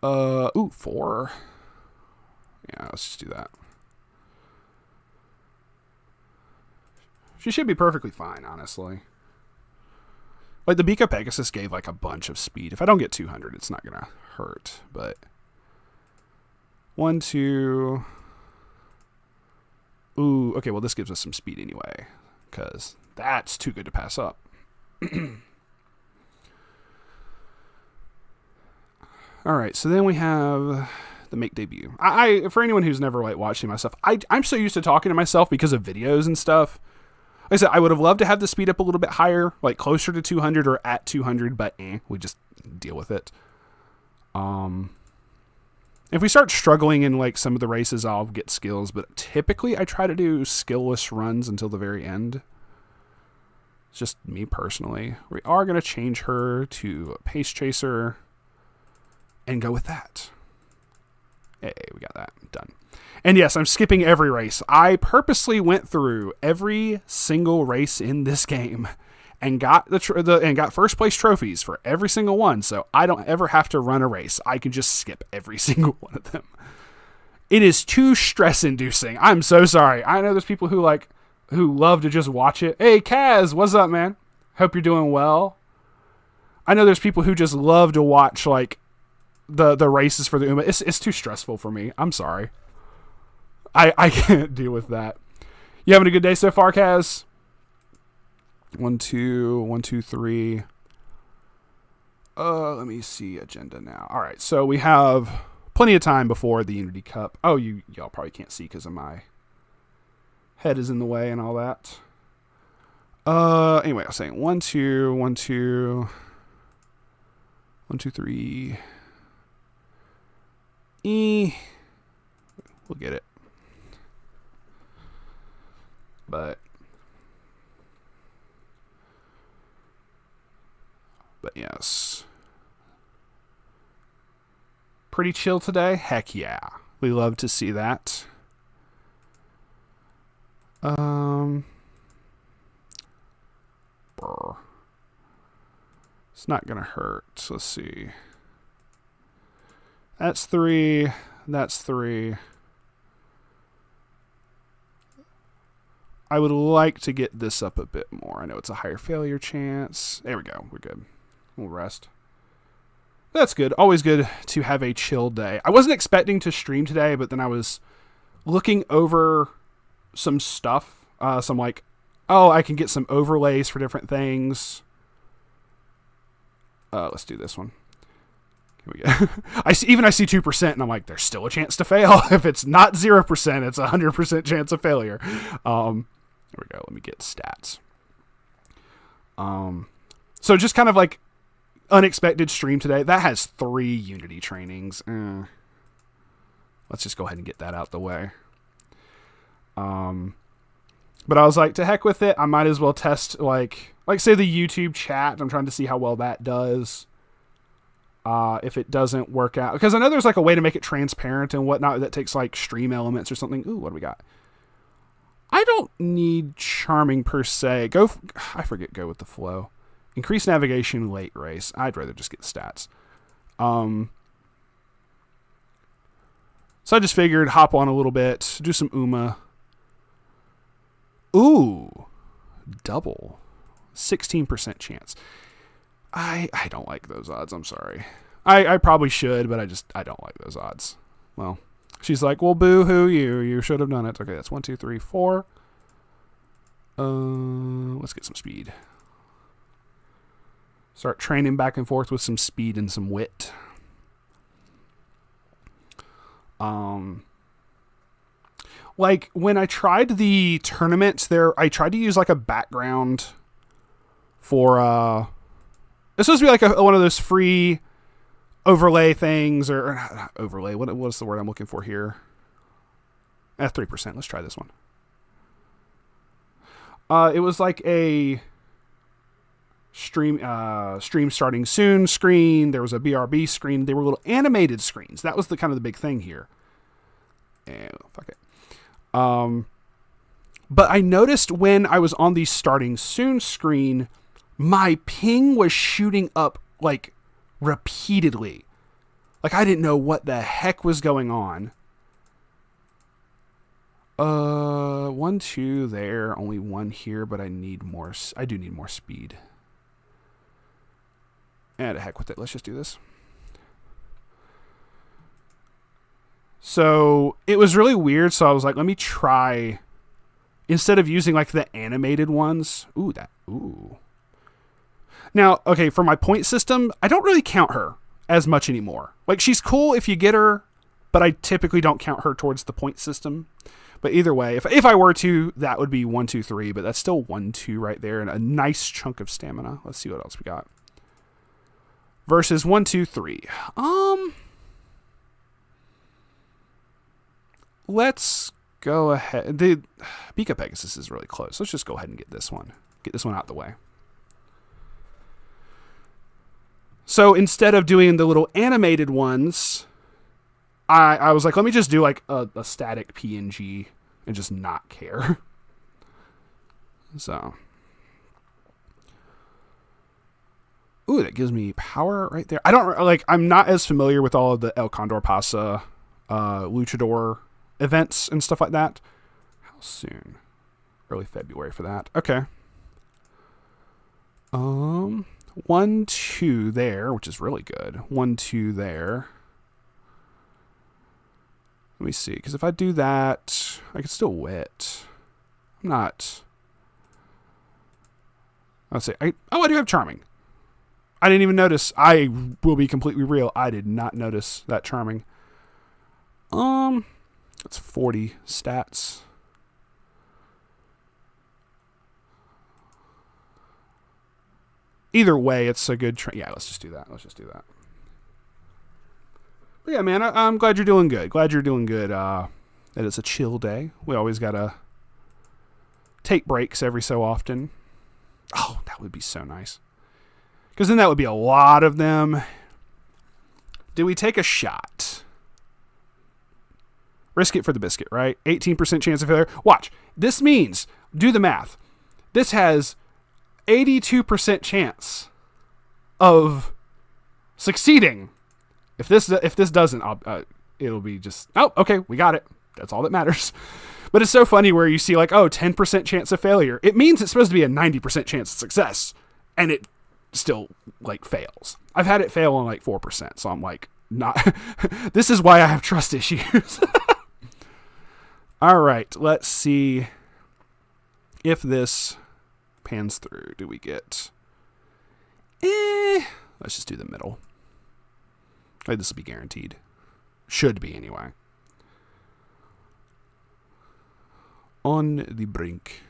4. Yeah, let's just do that. She should be perfectly fine, honestly. Like, the Bika Pegasus gave, like, a bunch of speed. If I don't get 200, it's not going to hurt. But 1, 2. Ooh, okay, well, this gives us some speed anyway. Because that's too good to pass up. All right, so then we have the make debut. I for anyone who's never, like, watching myself, I'm so used to talking to myself because of videos and stuff. Like I said, I would have loved to have the speed up a little bit higher, like closer to 200 or at 200, but we just deal with it. If we start struggling in like some of the races, I'll get skills, but typically I try to do skill-less runs until the very end. It's just me personally. We are going to change her to Pace Chaser and go with that. Hey, we got that done. And yes, I'm skipping every race. I purposely went through every single race in this game and got got first place trophies for every single one, so I don't ever have to run a race. I can just skip every single one of them. It is too stress inducing. I'm so sorry. I know there's people who love to just watch it. Hey, Kaz, what's up, man? Hope you're doing well. I know there's people who just love to watch like the races for the UMA. It's too stressful for me. I'm sorry. I can't deal with that. You having a good day so far, Kaz? 1, 2, 1, 2, 3. Let me see agenda now. All right, so we have plenty of time before the Unity Cup. Oh, y'all probably can't see because of my head is in the way and all that. Anyway, I was saying 1, 2, 1, 2, 1, 2, 3. We'll get it. But yes. Pretty chill today? Heck yeah. We love to see that. It's not gonna hurt. Let's see. That's 3. That's 3. I would like to get this up a bit more. I know it's a higher failure chance. There we go. We're good. We'll rest. That's good. Always good to have a chill day. I wasn't expecting to stream today, but then I was looking over some stuff. Some like, oh, I can get some overlays for different things. Let's do this one. Here we go. I see 2%, and I'm like, there's still a chance to fail. If it's not 0%, it's 100% chance of failure. Here we go. Let me get stats. So just kind of like unexpected stream today. That has 3 Unity trainings. Let's just go ahead and get that out the way. But I was like, to heck with it. I might as well test like say the YouTube chat. I'm trying to see how well that does. If it doesn't work out, because I know there's like a way to make it transparent and whatnot that takes like stream elements or something. Ooh, what do we got? I don't need charming per se. Go with the flow. Increase navigation late race. I'd rather just get stats. So I just figured hop on a little bit, do some UMA. Ooh, double, 16% chance. I don't like those odds. I'm sorry. I probably should, but I don't like those odds. Well, she's like, well, boo-hoo, you should have done it. Okay, that's 1, 2, 3, 4. Let's get some speed. Start training back and forth with some speed and some wit. Like when I tried the tournament there, I tried to use like a background for, it's supposed to be like one of those free overlay things, or not overlay. What's the word I'm looking for here? At 3%. Let's try this one. It was like a stream starting soon screen. There was a BRB screen. They were little animated screens. That was the kind of the big thing here. And fuck it. But I noticed when I was on the starting soon screen, my ping was shooting up like repeatedly. Like I didn't know what the heck was going on. 1, 2 there, only 1 here, but I need more. I do need more speed. And heck with it. Let's just do this. So it was really weird. So I was like, let me try, instead of using like the animated ones. Ooh. Now, okay, for my point system, I don't really count her as much anymore. Like she's cool if you get her, but I typically don't count her towards the point system. But either way, if I were to, that would be 1, 2, 3, but that's still 1, 2 right there, and a nice chunk of stamina. Let's see what else we got. Versus 1, 2, 3. Let's go ahead. The Pika Pegasus is really close. Let's just go ahead and get this one. Get this one out the way. So instead of doing the little animated ones, I was like, let me just do like a static PNG and just not care. So. Ooh, that gives me power right there. I don't like. I'm not as familiar with all of the El Condor Pasa, Luchador events and stuff like that. How soon? Early February for that. Okay. 1, 2 there, which is really good. 1, 2 there. Let me see, because if I do that, I can still wit. I'm not. Let's see. I do have charming. I didn't even notice. I will be completely real. I did not notice that charming. That's 40 stats. Either way, it's a good yeah, let's just do that. But yeah, man, I'm glad you're doing good. Glad you're doing good. That it's a chill day. We always gotta take breaks every so often. Oh, that would be so nice. Because then that would be a lot of them. Do we take a shot? Risk it for the biscuit, right? 18% chance of failure. Watch. This means, do the math. This has 82% chance of succeeding. If this doesn't, it'll be just, oh, okay, we got it. That's all that matters. But it's so funny where you see like, oh, 10% chance of failure. It means it's supposed to be a 90% chance of success. And it still like fails. I've had it fail on like 4%. So I'm like, not, this is why I have trust issues. All right, let's see if this pans through. Do we get, let's just do the middle. Like, this will be guaranteed. Should be anyway. On the brink.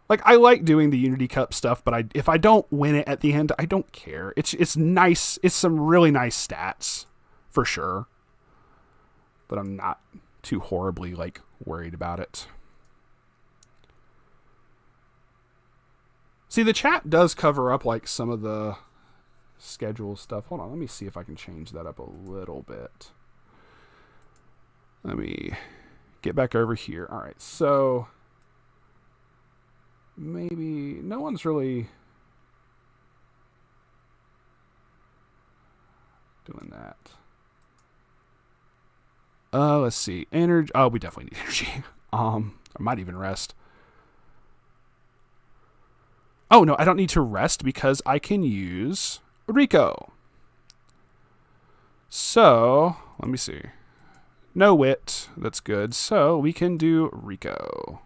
Like, I like doing the Unity Cup stuff, but if I don't win it at the end, I don't care. It's nice. It's some really nice stats, for sure. But I'm not too horribly, like, worried about it. See, the chat does cover up, like, some of the schedule stuff. Hold on, let me see if I can change that up a little bit. Let me get back over here. All right, so maybe no one's really doing that. Let's see. Energy. Oh, we definitely need energy. I might even rest. Oh, no, I don't need to rest because I can use Rico. So, let me see. No wit. That's good. So, we can do Rico.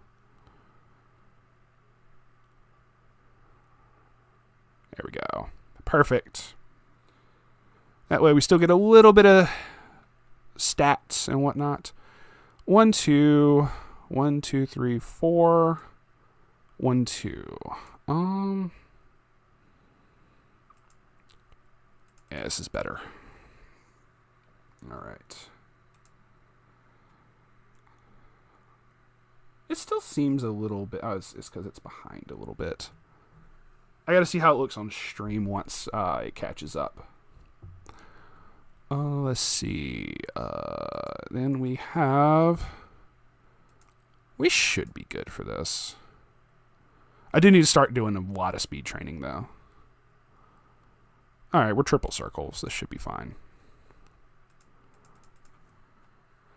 There we go. Perfect. That way we still get a little bit of stats and whatnot. 1, 2, 1, 2, 3, 4. 1, 2. Yeah, this is better. All right. It still seems a little bit. Oh, it's because it's behind a little bit. I got to see how it looks on stream once it catches up. Let's see. Then we have. We should be good for this. I do need to start doing a lot of speed training, though. All right, we're triple circles. This should be fine.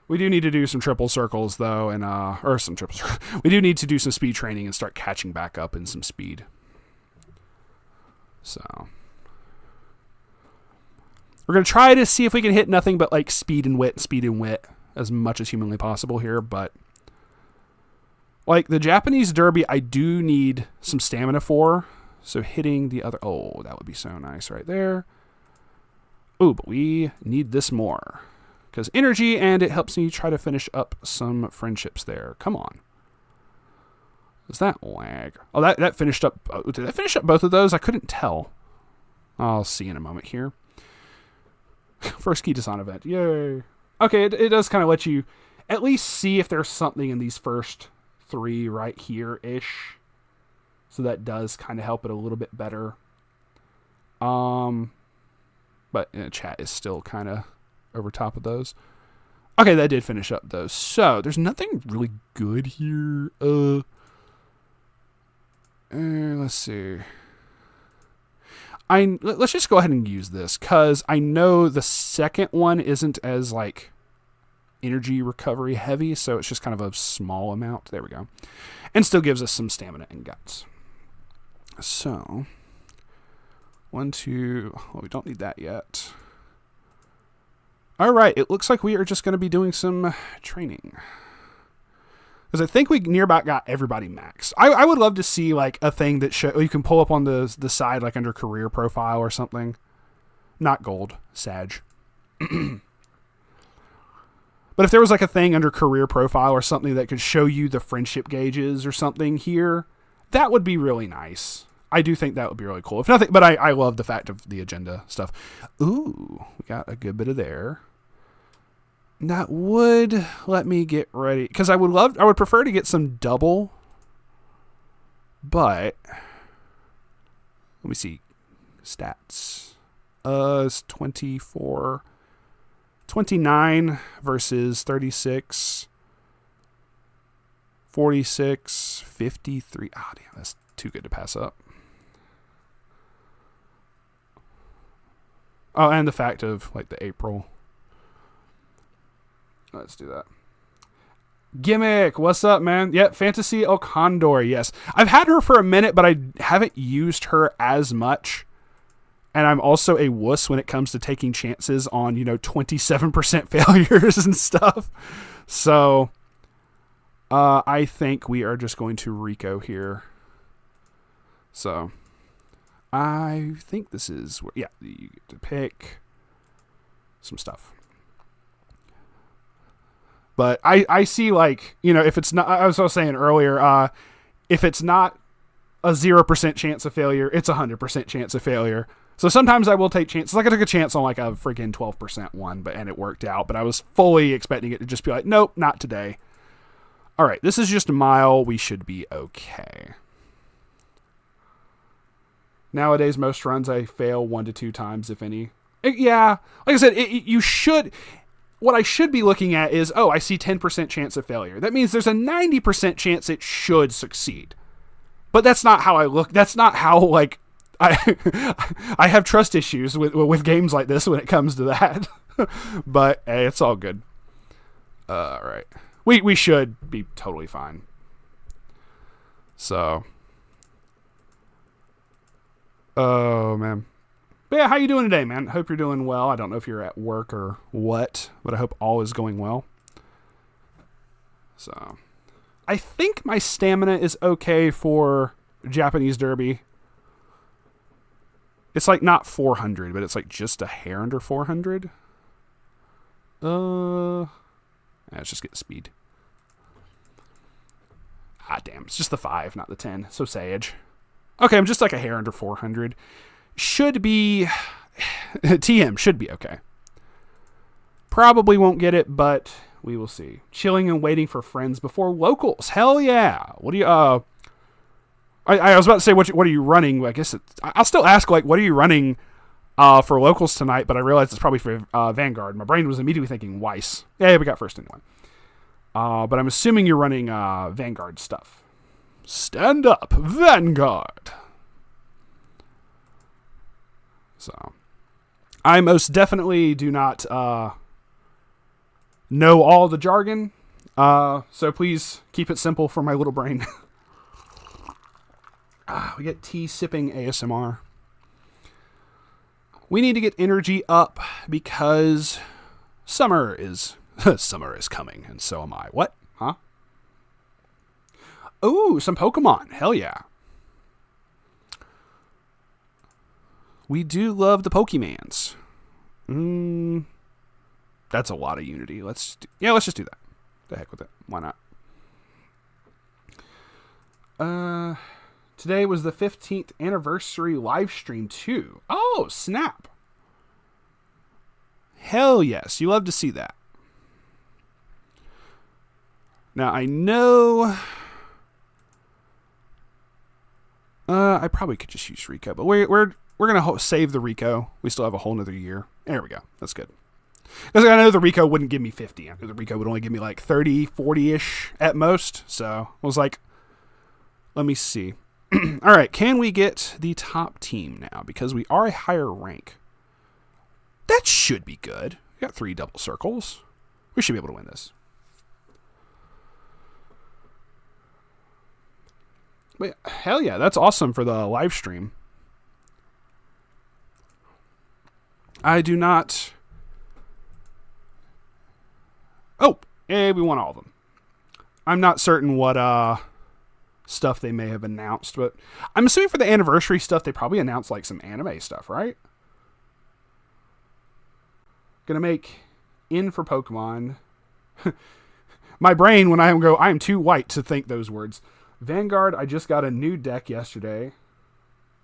We do need to do some triple circles, though, and or some triple circles. We do need to do some speed training and start catching back up in some speed. So we're going to try to see if we can hit nothing but like speed and wit as much as humanly possible here, but like the Japanese derby, I do need some stamina for. So hitting the other, oh, that would be so nice right there. Oh, but we need this more because energy, and it helps me try to finish up some friendships there. Come on. Is that lag? Oh, that finished up. Did I finish up both of those? I couldn't tell. I'll see in a moment here. First key Desan event. Yay. Okay, it does kind of let you at least see if there's something in these first 3 right here-ish. So that does kind of help it a little bit better. But chat is still kind of over top of those. Okay, that did finish up those. So there's nothing really good here. Let's see. Let's just go ahead and use this because I know the second one isn't as like energy recovery heavy, so it's just kind of a small amount. There we go, and still gives us some stamina and guts. So 1, 2. Well, we don't need that yet. All right, it looks like we are just going to be doing some training. Because I think we near about got everybody maxed. I would love to see like a thing that you can pull up on the side like under career profile or something. Not gold, Sag. But if there was like a thing under career profile or something that could show you the friendship gauges or something here, that would be really nice. I do think that would be really cool. If nothing, but I love the fact of the agenda stuff. Ooh, we got a good bit of there. That would let me get ready because I would prefer to get some double, but let me see stats. It's 24, 29 versus 36, 46, 53. Ah, damn, that's too good to pass up. Oh, and the fact of like the April. Let's do that. Gimmick, what's up, man? Yep, Fantasy El Condor, yes. I've had her for a minute, but I haven't used her as much. And I'm also a wuss when it comes to taking chances on, 27% failures and stuff. So, I think we are just going to Rico here. So, I think this is, yeah, you get to pick some stuff. But I see like, if it's not, I was saying earlier, if it's not a 0% chance of failure, it's a 100% chance of failure. So sometimes I will take chances. Like I took a chance on like a freaking 12% one, and it worked out. But I was fully expecting it to just be like, nope, not today. All right, this is just a mile. We should be okay. Nowadays, most runs I fail 1 to 2 times, if any. Yeah, like I said, you should. What I should be looking at is, I see 10% chance of failure. That means there's a 90% chance it should succeed. But that's not how I look. That's not how, like, I have trust issues with games like this when it comes to that. But, hey, it's all good. All right. We should be totally fine. So. Oh, man. But yeah, how you doing today, man? Hope you're doing well. I don't know if you're at work or what, but I hope all is going well. So, I think my stamina is okay for Japanese Derby. It's like not 400, but it's like just a hair under 400. Let's just get the speed. Ah, damn. It's just the 5, not the 10. So Sage. Okay, I'm just like a hair under 400. Should be TM should be okay. Probably won't get it, but we will see. Chilling and waiting for friends before locals. Hell yeah. What do you I was about to say what are you running? I guess I'll still ask like what are you running for locals tonight, but I realized it's probably for Vanguard. My brain was immediately thinking Weiss. Yeah, we got first anyway. But I'm assuming you're running Vanguard stuff. Stand up, Vanguard. So, I most definitely do not know all the jargon, so please keep it simple for my little brain. We get tea sipping ASMR. We need to get energy up because summer is coming, and so am I. What? Huh? Ooh, some Pokemon. Hell yeah. We do love the Pokemans. That's a lot of Unity. Let's just do that. The heck with it. Why not? Today was the 15th anniversary live stream too. Oh, snap. Hell yes. You love to see that. Now, I know I probably could just use Rico, but we're we're going to save the Rico. We still have a whole nother year. There we go. That's good. Because I know the Rico wouldn't give me 50. I know the Rico would only give me like 30, 40-ish at most. So I was like, let me see. All right, can we get the top team now? Because we are a higher rank. That should be good. We got 3 double circles. We should be able to win this. But hell yeah, that's awesome for the live stream. I do not... Oh, we won all of them. I'm not certain what stuff they may have announced, but I'm assuming for the anniversary stuff, they probably announced like some anime stuff, right? Gonna make in for Pokemon. My brain, when I am too white to think those words. Vanguard, I just got a new deck yesterday.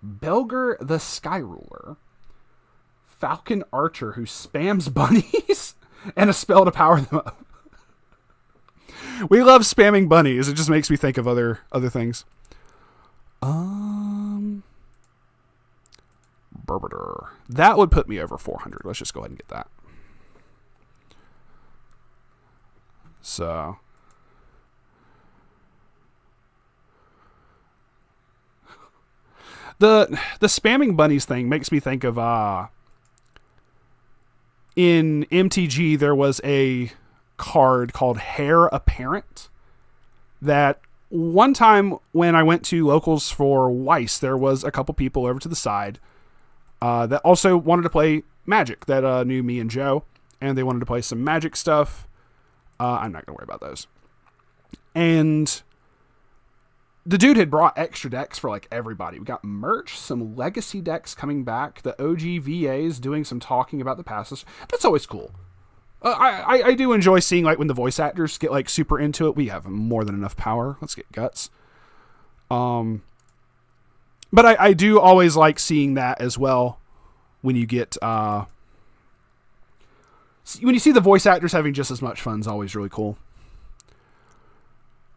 Belger the Sky Ruler. Falcon Archer who spams bunnies and a spell to power them up. We love spamming bunnies. It just makes me think of other things. Burbiter. That would put me over 400. Let's just go ahead and get that. So the spamming bunnies thing makes me think of in MTG there was a card called Heir Apparent that one time when I went to locals for Weiss, there was a couple people over to the side that also wanted to play Magic that knew me and Joe, and they wanted to play some Magic stuff. I'm not going to worry about those. And the dude had brought extra decks for like everybody. We got merch, some legacy decks coming back, the OG VAs doing some talking about the passes. That's always cool. I do enjoy seeing like when the voice actors get like super into it. We have more than enough power. Let's get guts. But I do always like seeing that as well. When you get when you see the voice actors having just as much fun is always really cool.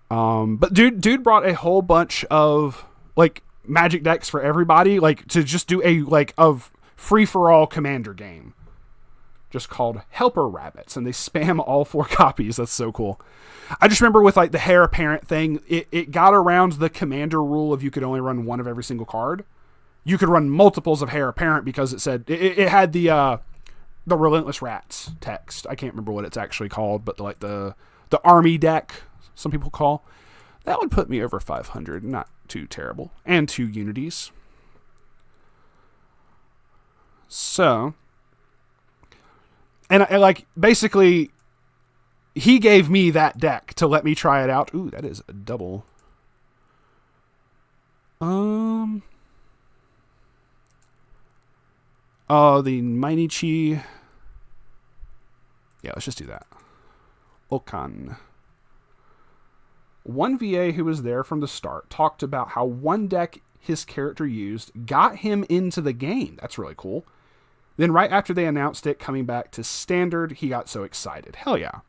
But dude brought a whole bunch of like Magic decks for everybody, like to just do a like of free for all commander game. Just called Helper Rabbits, and they spam all 4 copies. That's so cool. I just remember with like the Heir Apparent thing, it got around the commander rule of you could only run 1 of every single card. You could run multiples of Heir Apparent because it said it had the Relentless Rats text. I can't remember what it's actually called, but like the army deck, some people call. That would put me over 500. Not too terrible. And 2 unities. So... And I like, basically, he gave me that deck to let me try it out. Ooh, that is a double. The Mainichi. Yeah, let's just do that. Okan. One VA who was there from the start talked about how one deck his character used got him into the game. That's really cool. Then right after they announced it coming back to standard, he got so excited. Hell yeah.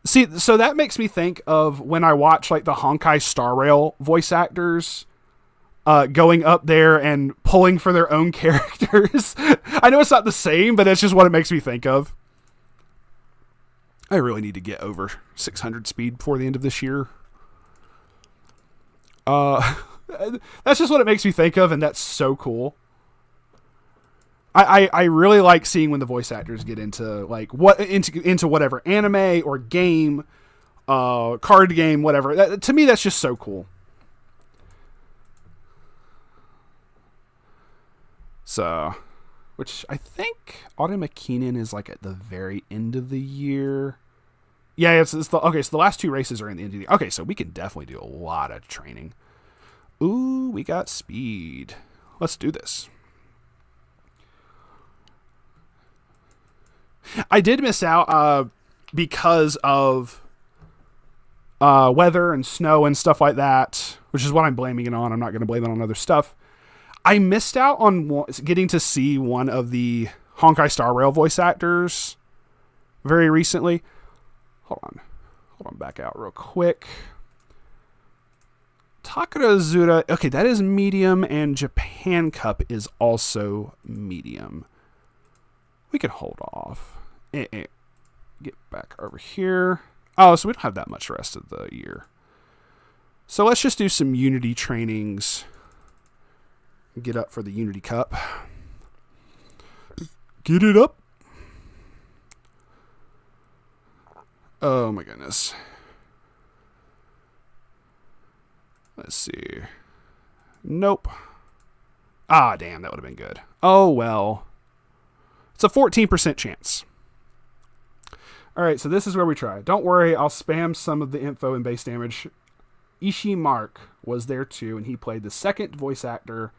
See, so that makes me think of when I watch like the Honkai Star Rail voice actors going up there and pulling for their own characters. I know it's not the same, but that's just what it makes me think of. I really need to get over 600 speed before the end of this year. That's just what it makes me think of, and that's so cool. I really like seeing when the voice actors get into like into whatever anime or game, card game, whatever. To me, that's just so cool. So, which I think Automakinen is like at the very end of the year. Yeah, it's the okay. So the last 2 races are in the end of the year. Okay, so we can definitely do a lot of training. Ooh, we got speed. Let's do this. I did miss out because of weather and snow and stuff like that, which is what I'm blaming it on. I'm not going to blame it on other stuff. I missed out on getting to see one of the Honkai Star Rail voice actors very recently. Hold on, back out real quick. Takarazura, okay, that is medium, and Japan Cup is also medium. We can hold off. Get back over here. Oh, so we don't have that much rest of the year. So let's just do some Unity trainings. Get up for the Unity Cup. Get it up. Oh my goodness. Let's see. Nope. Ah, damn, that would have been good. Oh, well. It's a 14% chance. All right, so this is where we try. Don't worry, I'll spam some of the info and base damage. Ishii Mark was there too, and he played the second voice actor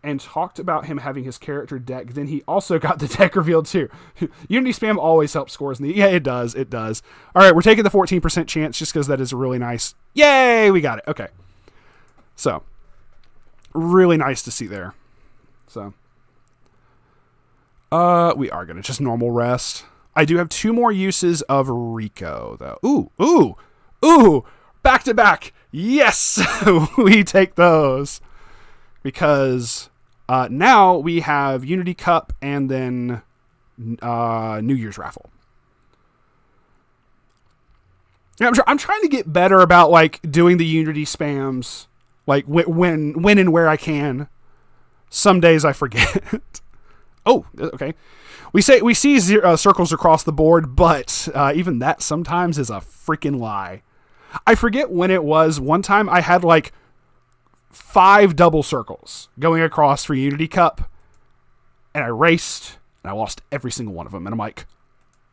and talked about him having his character deck. Then he also got the deck revealed too. Unity spam always helps scores. Yeah, it does. It does. All right, we're taking the 14% chance just because that is really nice. Yay, we got it. Okay. So, really nice to see there. So, we are going to just normal rest. I do have 2 more uses of Rico, though. Ooh. Back to back. Yes, we take those. Because now we have Unity Cup and then New Year's raffle. I'm trying to get better about like doing the Unity spams, like when and where I can. Some days I forget. Oh, okay. We see circles across the board, but even that sometimes is a freaking lie. I forget when it was. One time I had like 5 double circles going across for Unity Cup, and I raced and I lost every single one of them. And I'm like,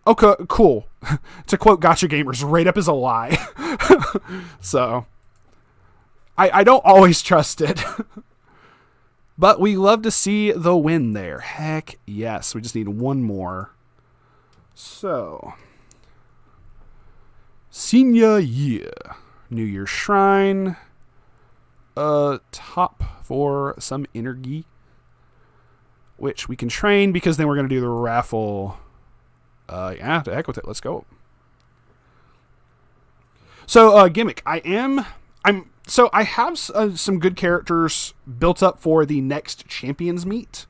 okay, cool. To quote Gotcha Gamers, rate up is a lie. So I don't always trust it. But we love to see the win there. Heck yes. We just need one more. So, Senior Year. New Year's Shrine. Top for some energy. Which we can train because then we're going to do the raffle. Yeah, to heck with it. Let's go. So, gimmick. I have some good characters built up for the next Champions Meet.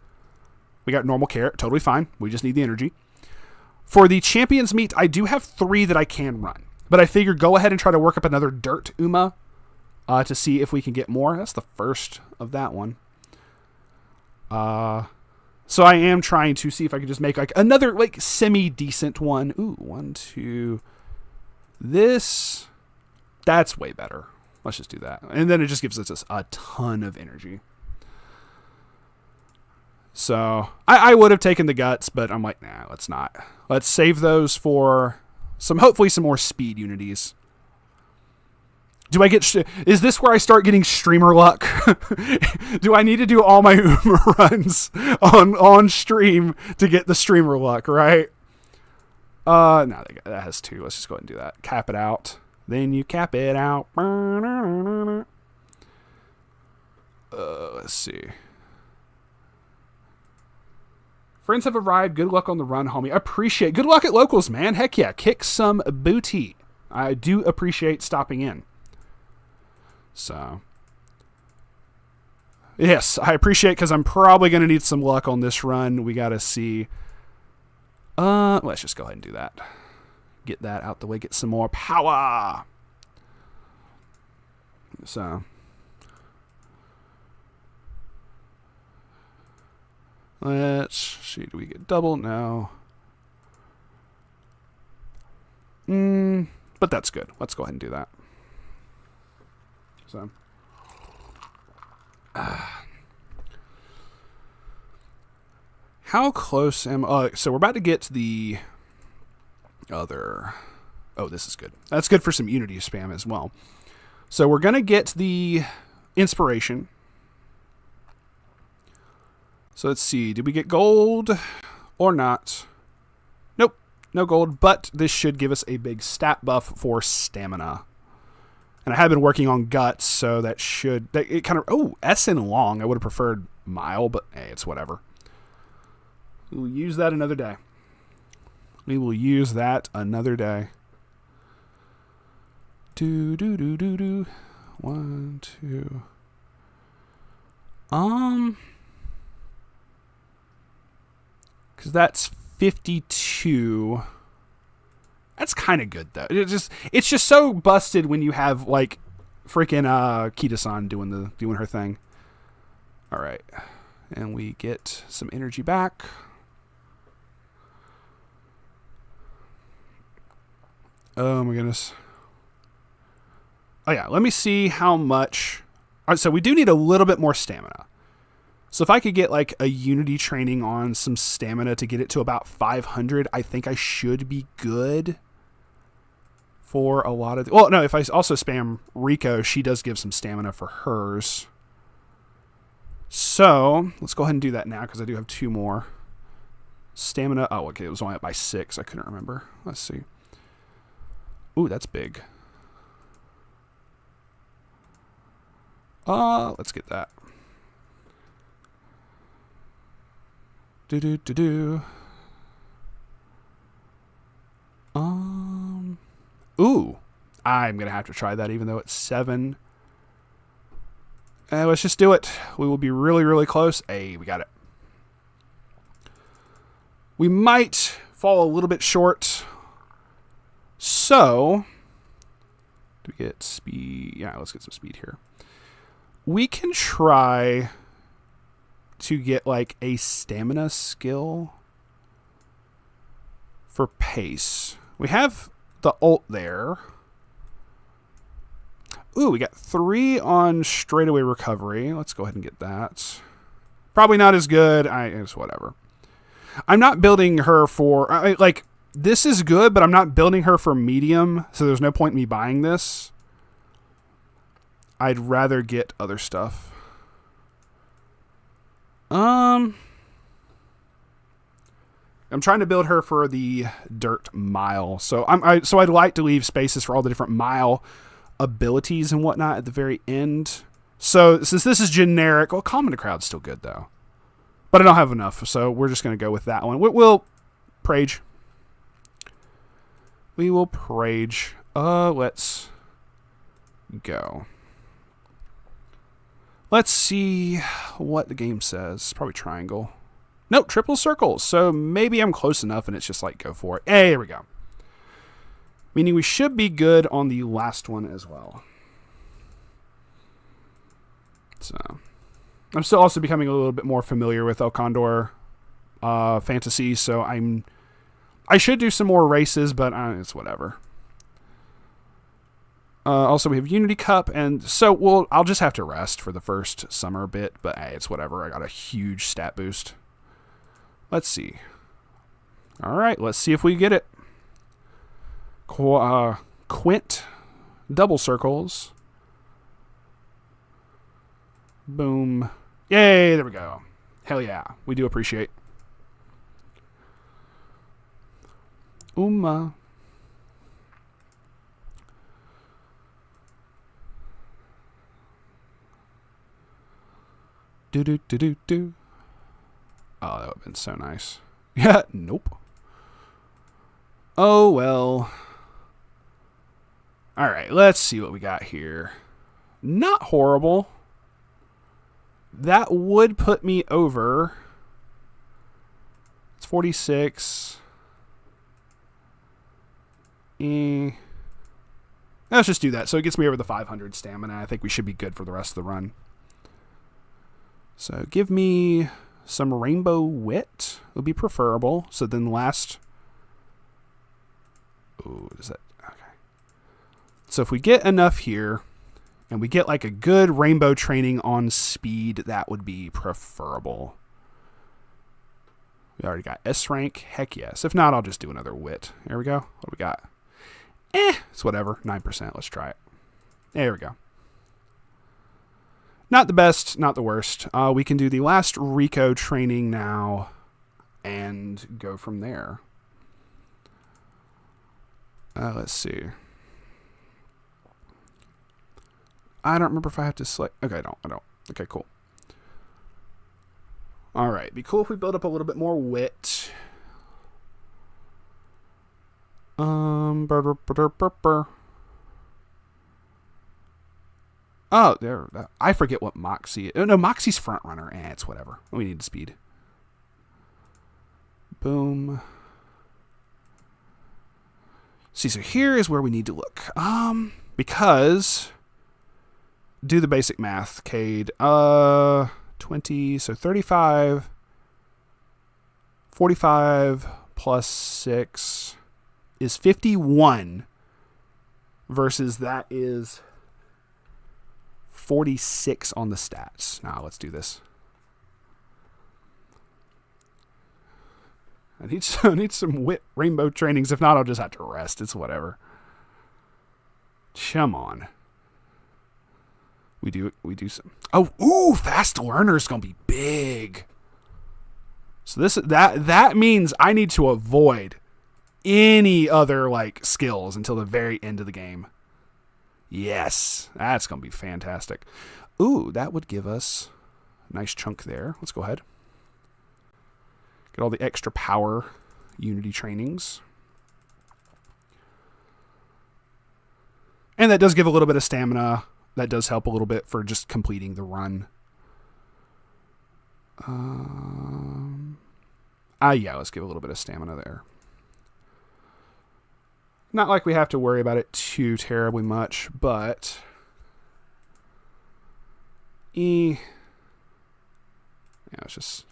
We got normal carrot, totally fine. We just need the energy. For the Champions Meet, I do have 3 that I can run. But I figured go ahead and try to work up another Dirt Uma to see if we can get more. That's the first of that one. So I am trying to see if I can just make like another like semi-decent one. Ooh, 1, 2. This, that's way better. Let's just do that. And then it just gives us a ton of energy. So, I would have taken the guts, but I'm like, nah, let's not. Let's save those for hopefully some more speed unities. Do I get... Is this where I start getting streamer luck? Do I need to do all my Uma runs on stream to get the streamer luck, right? No, that has 2. Let's just go ahead and do that. Cap it out. Then you cap it out. Let's see. Friends have arrived. Good luck on the run, homie. Appreciate. Good luck at locals, man. Heck yeah. Kick some booty. I do appreciate stopping in. So. Yes, I appreciate because I'm probably going to need some luck on this run. We got to see. Let's just go ahead and do that. Get that out the way. Get some more power. So. Let's see. Do we get double? No. But that's good. Let's go ahead and do that. So. How close am so we're about to get to the other. Oh, this is good. That's good for some Unity spam as well. So we're going to get the inspiration. So let's see. Did we get gold or not? Nope. No gold, but this should give us a big stat buff for stamina. And I have been working on guts, so that should... It kind of... Oh, S and long. I would have preferred mile, but hey, it's whatever. We'll use that another day. We will use that another day. 1, 2. Because that's 52. That's kind of good though. It's just so busted when you have like freaking Kita-san doing her thing. All right, and we get some energy back. Oh my goodness. Oh yeah, let me see how much. All right, so we do need a little bit more stamina. So if I could get like a unity training on some stamina to get it to about 500, I think I should be good for a lot of... Well, no, if I also spam Rico, she does give some stamina for hers. So let's go ahead and do that now because I do have 2 more. Stamina... Oh, okay, it was only up by 6. I couldn't remember. Let's see. Ooh, that's big. Let's get that. Ooh, I'm gonna have to try that even though it's 7. Let's just do it. We will be really, really close. Hey, we got it. We might fall a little bit short. So, do we get speed? Yeah, let's get some speed here. We can try to get like a stamina skill for pace. We have the ult there. Ooh, we got 3 on straightaway recovery. Let's go ahead and get that. Probably not as good. It's whatever. I'm not building her for... like, this is good, but I'm not building her for medium, so there's no point in me buying this. I'd rather get other stuff. I'm trying to build her for the dirt mile. So I'd like to leave spaces for all the different mile abilities and whatnot at the very end. So since this is generic, well, Calm in the Crowd's still good though. But I don't have enough, so we're just going to go with that one. We'll Prage. We will Prage. Let's go. Let's see what the game says. Probably triangle. Nope, triple circles. So maybe I'm close enough and it's just like, go for it. Hey, here we go. Meaning we should be good on the last one as well. So I'm still also becoming a little bit more familiar with El Condor Fantasy. So I should do some more races, but it's whatever. Also, we have Unity Cup, and so I'll just have to rest for the first summer bit, but hey, it's whatever. I got a huge stat boost. Let's see. All right, let's see if we get it. Quint, double circles. Boom. Yay, there we go. Hell yeah, we do appreciate. Do. Oh, that would have been so nice. Yeah, nope. Oh, well. All right, let's see what we got here. Not horrible. That would put me over. It's 46. Let's just do that. So it gets me over the 500 stamina. I think we should be good for the rest of the run. So give me some rainbow wit. Would be preferable. So then last... Ooh, is that... Okay. So if we get enough here, and we get like a good rainbow training on speed, that would be preferable. We already got S rank. Heck yes. If not, I'll just do another wit. There we go. What do we got? It's whatever. 9%. Let's try it. There we go. Not the best, not the worst. We can do the last Rico training now and go from there. Let's see. I don't remember if I have to select. Okay, I don't. Okay, cool. All right. Be cool if we build up a little bit more wit. Oh, there. I forget what Moxie is. No, Moxie's front runner. It's whatever. We need speed. Boom. See, so here is where we need to look. Because do the basic math, Cade. 20, so 35, 45 plus 6 is 51 versus that is 46 on the stats. Now let's do this. I need some wit rainbow trainings. If not, I'll just have to rest. It's whatever. Come on. We do some. Oh, fast learner is gonna be big. So that means I need to avoid any other like skills until the very end of the game. Yes, that's gonna be fantastic. Ooh, that would give us a nice chunk there. Let's go ahead. Get all the extra power unity trainings. And that does give a little bit of stamina. That does help a little bit for just completing the run. Yeah, let's give a little bit of stamina there. Not like we have to worry about it too terribly much, but yeah, it's just,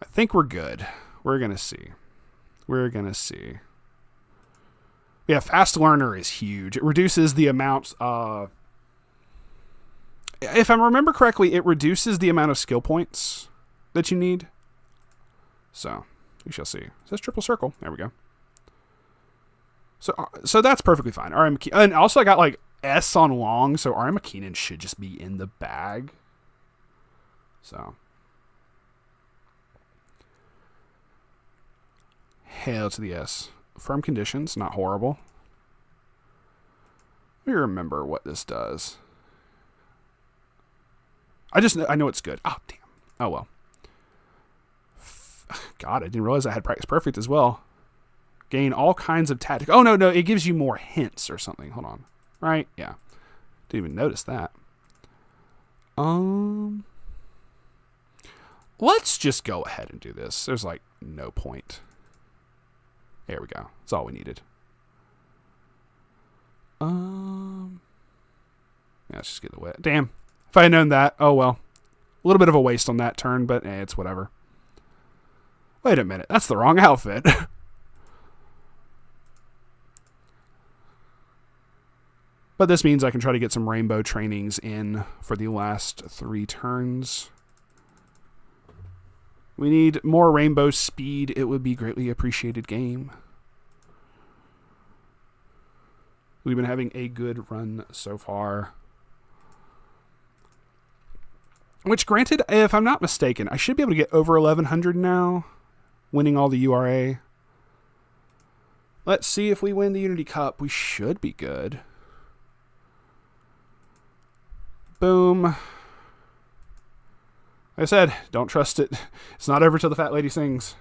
I think we're good. We're going to see. Yeah, fast learner is huge. It reduces the amount, if I remember correctly, it reduces the amount of skill points that you need. So, we shall see. It says triple circle. There we go. So that's perfectly fine. And also I got like S on long, so RM McKeenan should just be in the bag. So. Hail to the S. Firm conditions, not horrible. Let me remember what this does. I know it's good. Oh, damn. Oh, well. God, I didn't realize I had practice perfect as well. Gain all kinds of tactics. Oh, no. It gives you more hints or something. Hold on. Right? Yeah. Didn't even notice that. Let's just go ahead and do this. There's like no point. There we go. That's all we needed. Yeah, let's just get the wet. Damn. If I had known that, oh well. A little bit of a waste on that turn, but it's whatever. Wait a minute. That's the wrong outfit. But this means I can try to get some rainbow trainings in for the last 3 turns. We need more rainbow speed. It would be greatly appreciated, game. We've been having a good run so far. Which, granted, if I'm not mistaken, I should be able to get over 1100 now, winning all the URA. Let's see if we win the Unity Cup. We should be good. Boom. Like I said, don't trust it. It's not over till the fat lady sings.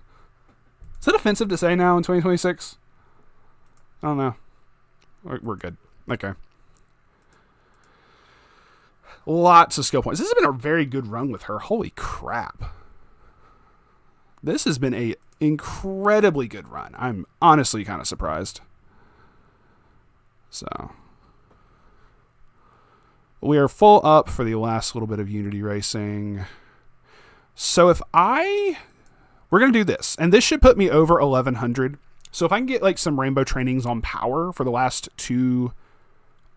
Is it offensive to say now in 2026? I don't know. We're good. Okay. Lots of skill points. This has been a very good run with her. Holy crap. This has been a incredibly good run. I'm honestly kind of surprised. So. We are full up for the last little bit of Unity racing. So we're going to do this, and this should put me over 1100. So if I can get like some rainbow trainings on power for the last two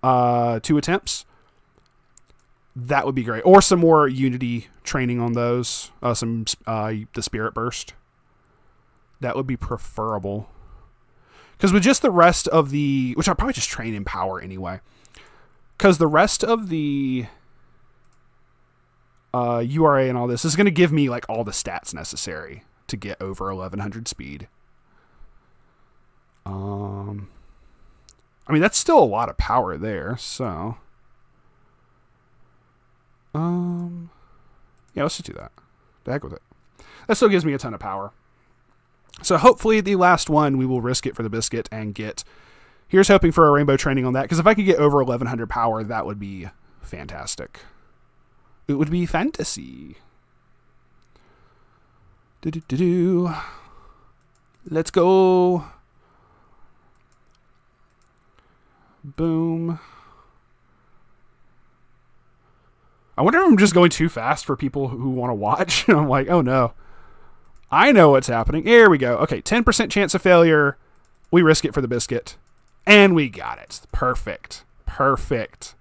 attempts, that would be great. Or some more Unity training on those, the Spirit Burst. That would be preferable. Because with just the rest of which I'll probably just train in power anyway. Because the rest of the URA and all this is going to give me like all the stats necessary to get over 1100 speed. I mean, that's still a lot of power there, so. Yeah, let's just do that. The heck with it. That still gives me a ton of power. So hopefully the last one, we will risk it for the biscuit and get Here's hoping for a rainbow training on that, because if I could get over 1100 power, that would be fantastic. It would be fantasy. Do-do-do-do. Let's go. Boom. I wonder if I'm just going too fast for people who want to watch. I'm like, oh no. I know what's happening. Here we go. Okay, 10% chance of failure. We risk it for the biscuit. And we got it. Perfect. Perfect.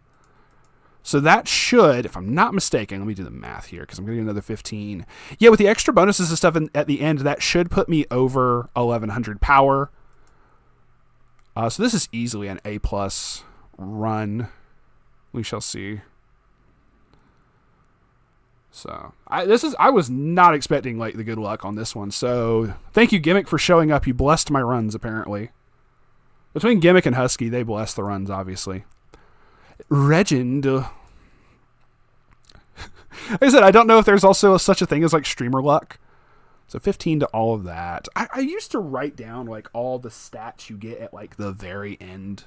So that should, if I'm not mistaken, let me do the math here because I'm going to get another 15. Yeah, with the extra bonuses and stuff at the end, that should put me over 1100 power. So this is easily an A+ run. We shall see. So I was not expecting like the good luck on this one. So thank you, Gimmick, for showing up. You blessed my runs apparently. Between Gimmick and Husky, they bless the runs obviously. Regend. Like I said, I don't know if there's also such a thing as like streamer luck. So 15 to all of that. I used to write down like all the stats you get at like the very end.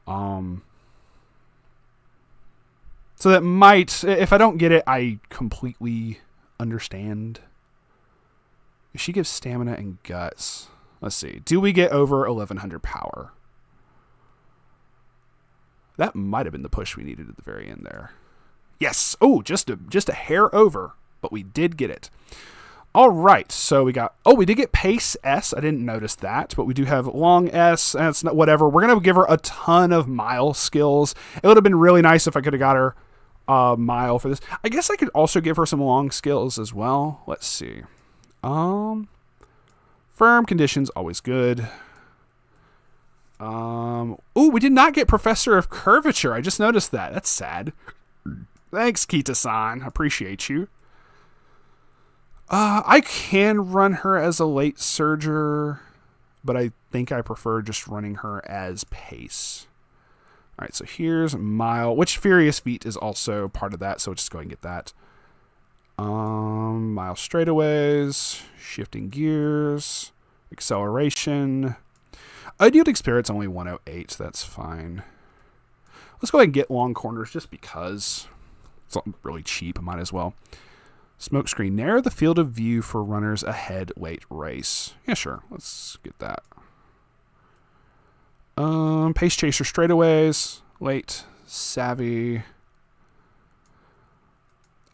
So that might, if I don't get it, I completely understand. She gives stamina and guts. Let's see. Do we get over 1100 power? That might have been the push we needed at the very end there. Yes. Oh, just a hair over, but we did get it. All right. So we got, we did get pace S. I didn't notice that, but we do have long S. That's not whatever. We're going to give her a ton of mile skills. It would have been really nice if I could have got her mile for this. I guess I could also give her some long skills as well. Let's see. Firm conditions, always good. We did not get Professor of Curvature. I just noticed that. That's sad. Thanks, Kita-san. Appreciate you. I can run her as a late surger, but I think I prefer just running her as pace. All right, so here's mile, which Furious Feet is also part of that, so just go ahead and get that. Mile straightaways, shifting gears, acceleration. Idiotic Spirit's only 108, that's fine. Let's go ahead and get long corners just because it's really cheap, might as well. Smokescreen, narrow the field of view for runners ahead late race. Yeah, sure, let's get that. Pace Chaser straightaways, late, savvy.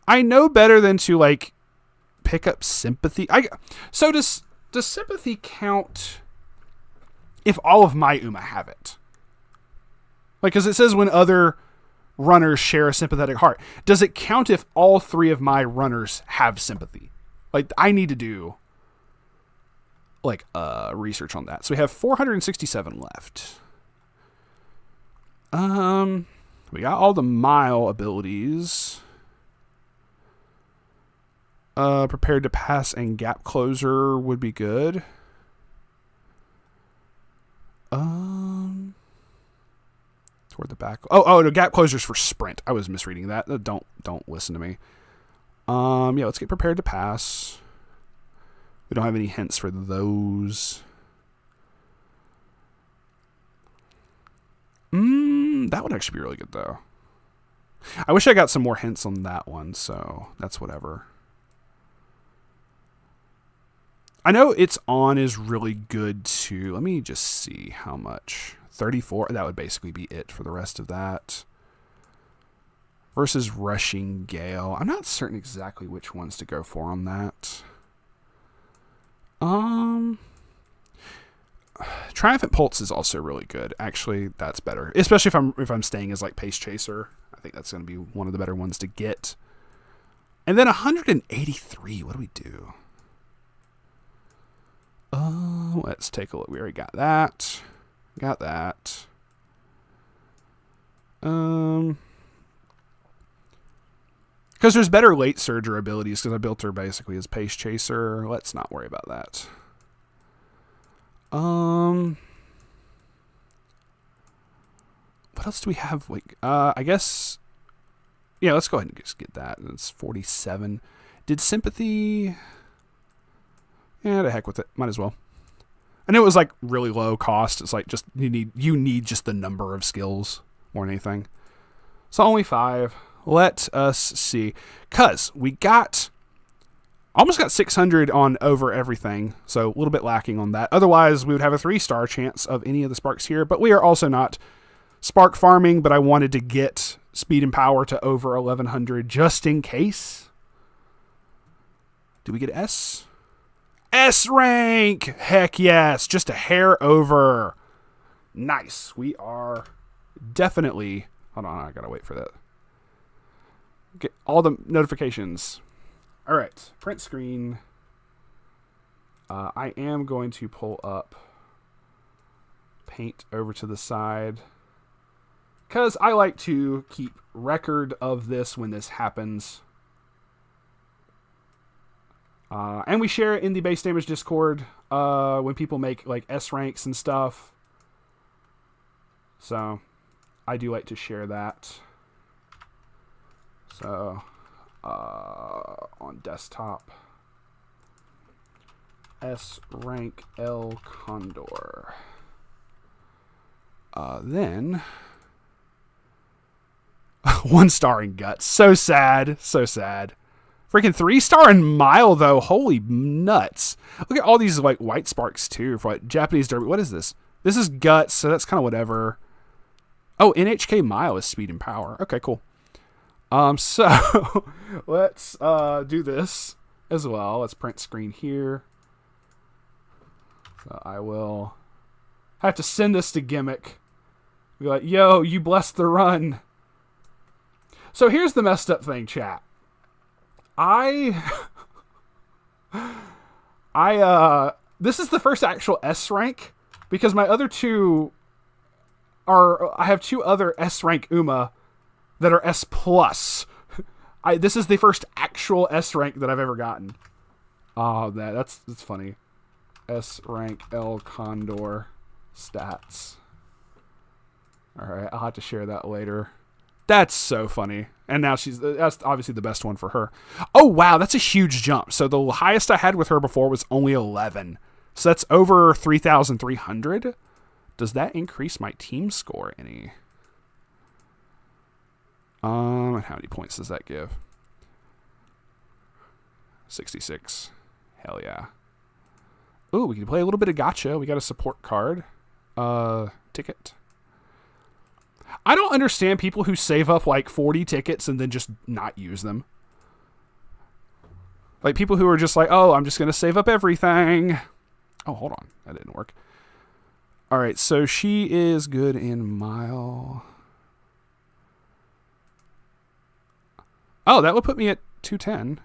I know better than to like pick up sympathy. So does sympathy count if all of my Uma have it? Like, because it says when other runners share a sympathetic heart. Does it count if all 3 of my runners have sympathy? Like, I need to do like research on that. So we have 467 left. We got all the mile abilities. Prepared to pass and gap closer would be good. Toward the back. Oh, no, gap closer's for sprint. I was misreading that. Don't listen to me. Yeah, let's get prepared to pass. We don't have any hints for those. That would actually be really good, though. I wish I got some more hints on that one, so that's whatever. I know It's On is really good, too. Let me just see how much. 34. That would basically be it for the rest of that. Versus Rushing Gale. I'm not certain exactly which ones to go for on that. Triumphant Pulse is also really good. Actually, that's better. Especially if I'm staying as like Pace Chaser. I think that's going to be one of the better ones to get. And then 183. What do we do? Let's take a look. We already got that. Got that. Because there's better late surger abilities because I built her basically as Pace Chaser. Let's not worry about that. What else do we have? Like, I guess, yeah, let's go ahead and just get that. It's 47. Did Sympathy? Yeah, to heck with it. Might as well. I know it was like really low cost. It's like just you need just the number of skills more than anything. So only 5. Let us see. Cause we almost got 600 on over everything. So a little bit lacking on that. Otherwise we would have a 3-star chance of any of the sparks here, but we are also not spark farming, but I wanted to get speed and power to over 1100 just in case. Do we get S? S rank! Heck yes. Just a hair over. Nice. We are definitely... Hold on, I gotta wait for that. Get all the notifications. All right, print screen. I am going to pull up Paint over to the side because I like to keep record of this when this happens. And we share it in the base damage Discord when people make like S ranks and stuff. So I do like to share that. So on desktop, S rank L Condor. Then 1 star in Guts. So sad. So sad. Freaking 3-star in Mile, though. Holy nuts. Look at all these like white sparks, too, for like Japanese Derby. What is this? This is Guts, so that's kind of whatever. Oh, NHK Mile is speed and power. Okay, cool. So let's do this as well. Let's print screen here. So I will have to send this to Gimmick. Be like, yo, you blessed the run. So here's the messed up thing, chat. This is the first actual S rank because my other 2 I have 2 other S rank Uma that are S plus. This is the first actual S rank that I've ever gotten. Oh, that's funny. S rank L Condor stats. All right, I'll have to share that later. That's so funny. And now that's obviously the best one for her. Oh, wow, that's a huge jump. So the highest I had with her before was only 11. So that's over 3,300. Does that increase my team score any? How many points does that give? 66. Hell yeah. Ooh, we can play a little bit of gacha. We got a support card. Ticket. I don't understand people who save up like 40 tickets and then just not use them. Like people who are just like, oh, I'm just going to save up everything. Oh, hold on. That didn't work. All right, so she is good in Mile. Oh, that would put me at 210.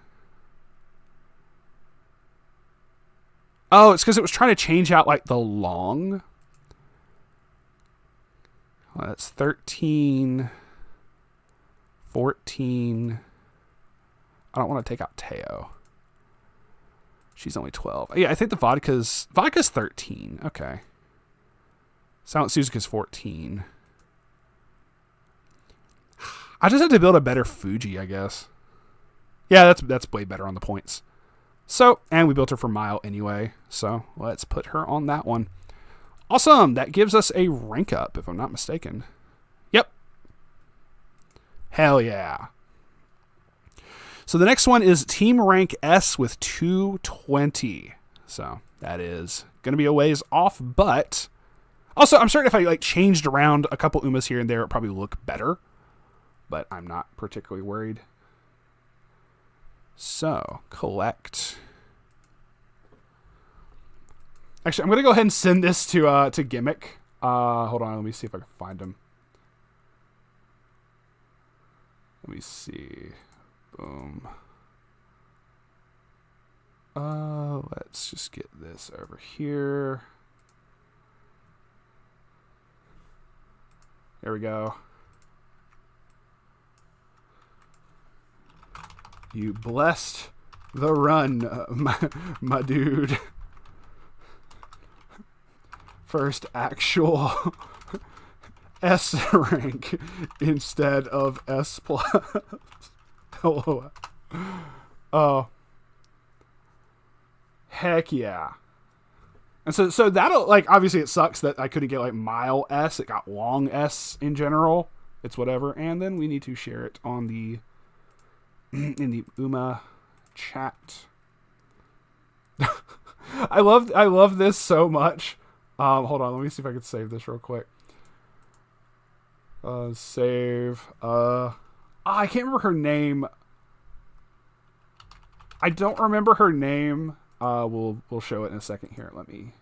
Oh, it's because it was trying to change out like the long. Well, that's 13, 14. I don't want to take out Teo. She's only 12. Yeah, I think the vodka's 13. Okay. Silent Suzuka's 14. I just had to build a better Fuji, I guess. Yeah, that's way better on the points. So, and we built her for Mile anyway. So, let's put her on that one. Awesome. That gives us a rank up, if I'm not mistaken. Yep. Hell yeah. So the next one is Team Rank S with 220. So that is going to be a ways off, but also I'm certain if I like changed around a couple Umas here and there, it probably look better, but I'm not particularly worried. So collect. Actually, I'm going to go ahead and send this to Gimmick. Hold on. Let me see if I can find him. Let me see. Boom. Let's just get this over here. There we go. You blessed the run, my dude. First actual S rank instead of S plus. Hello. Oh. Heck yeah. And so that'll, like, obviously it sucks that I couldn't get, like, mile S. It got long S in general. It's whatever. And then we need to share it on the, in the UMA chat. I love this so much. Hold on. Let me see if I can save this real quick. Save. I can't remember her name. I don't remember her name. We'll show it in a second here. Let me.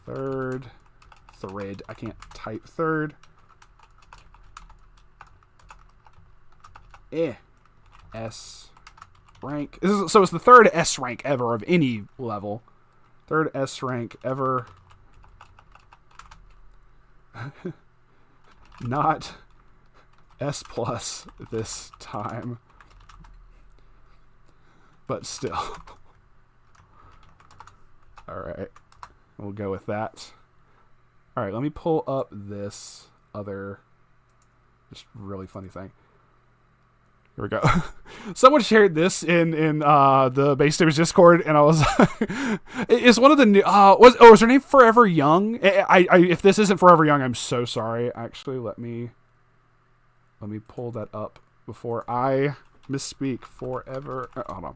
Third. I can't type third. S rank. So it's the third S rank ever of any level. Third S rank ever. Not S plus this time. But still. Alright. We'll go with that. Alright, let me pull up this other just really funny thing. Here we go. Someone shared this in the Base Stamers Discord, and I was it's one of the new was her name Forever Young? I if this isn't Forever Young, I'm so sorry. Actually, let me pull that up before I misspeak. Forever hold on.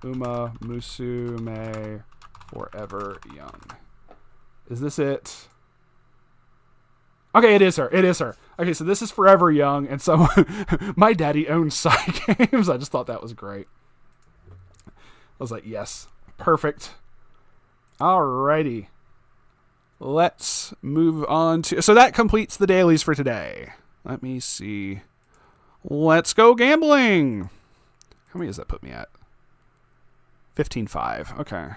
Uma Musume Forever Young. Is this it? Okay, it is her. Okay, so this is Forever Young, and someone, my daddy owns Psy Games. I just thought that was great. I was like, yes, perfect. Alrighty. Let's move on to, so that completes the dailies for today. Let me see. Let's go gambling. How many does that put me at? 15.5. Okay.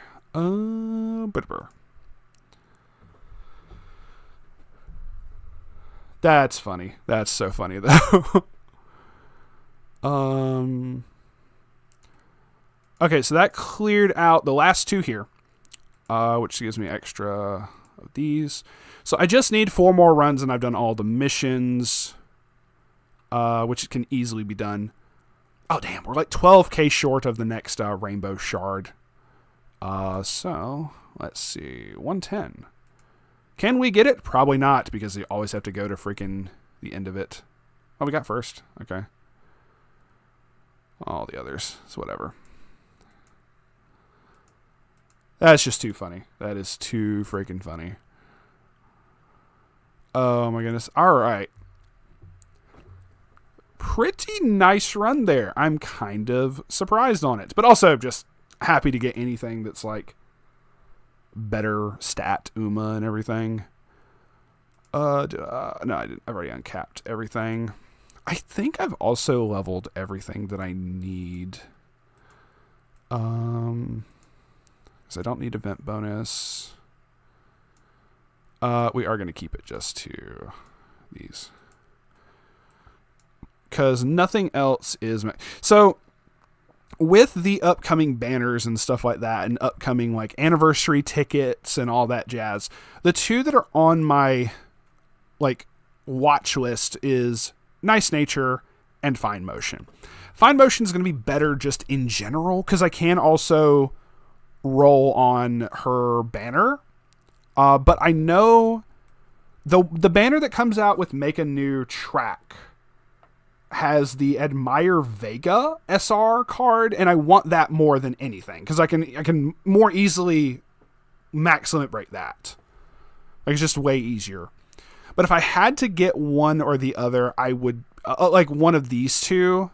That's funny. That's so funny though. Okay, so that cleared out the last two here, which gives me extra of these. So I just need 4 more runs, and I've done all the missions, which can easily be done. Oh damn, we're like 12k short of the next rainbow shard. So let's see, 110. Can we get it? Probably not, because you always have to go to freaking the end of it. Oh, we got first. Okay. All the others. It's whatever. That's just too funny. That is too freaking funny. Oh my goodness. All right. Pretty nice run there. I'm kind of surprised on it, but also just happy to get anything that's like better stat UMA and everything. No, I didn't. I've already uncapped everything. I think I've also leveled everything that I need. Because I don't need event bonus. We are going to keep it just to these. Because nothing else is... So, with the upcoming banners and stuff like that, and upcoming like anniversary tickets and all that jazz, the two that are on my like watch list is Nice Nature and Fine Motion. Fine Motion is going to be better just in general, because I can also roll on her banner. But I know the banner that comes out with Make a New Track has the Admire Vega SR card, and I want that more than anything, because I can more easily max limit break that. Like, it's just way easier. But if I had to get one or the other, I would like one of these two.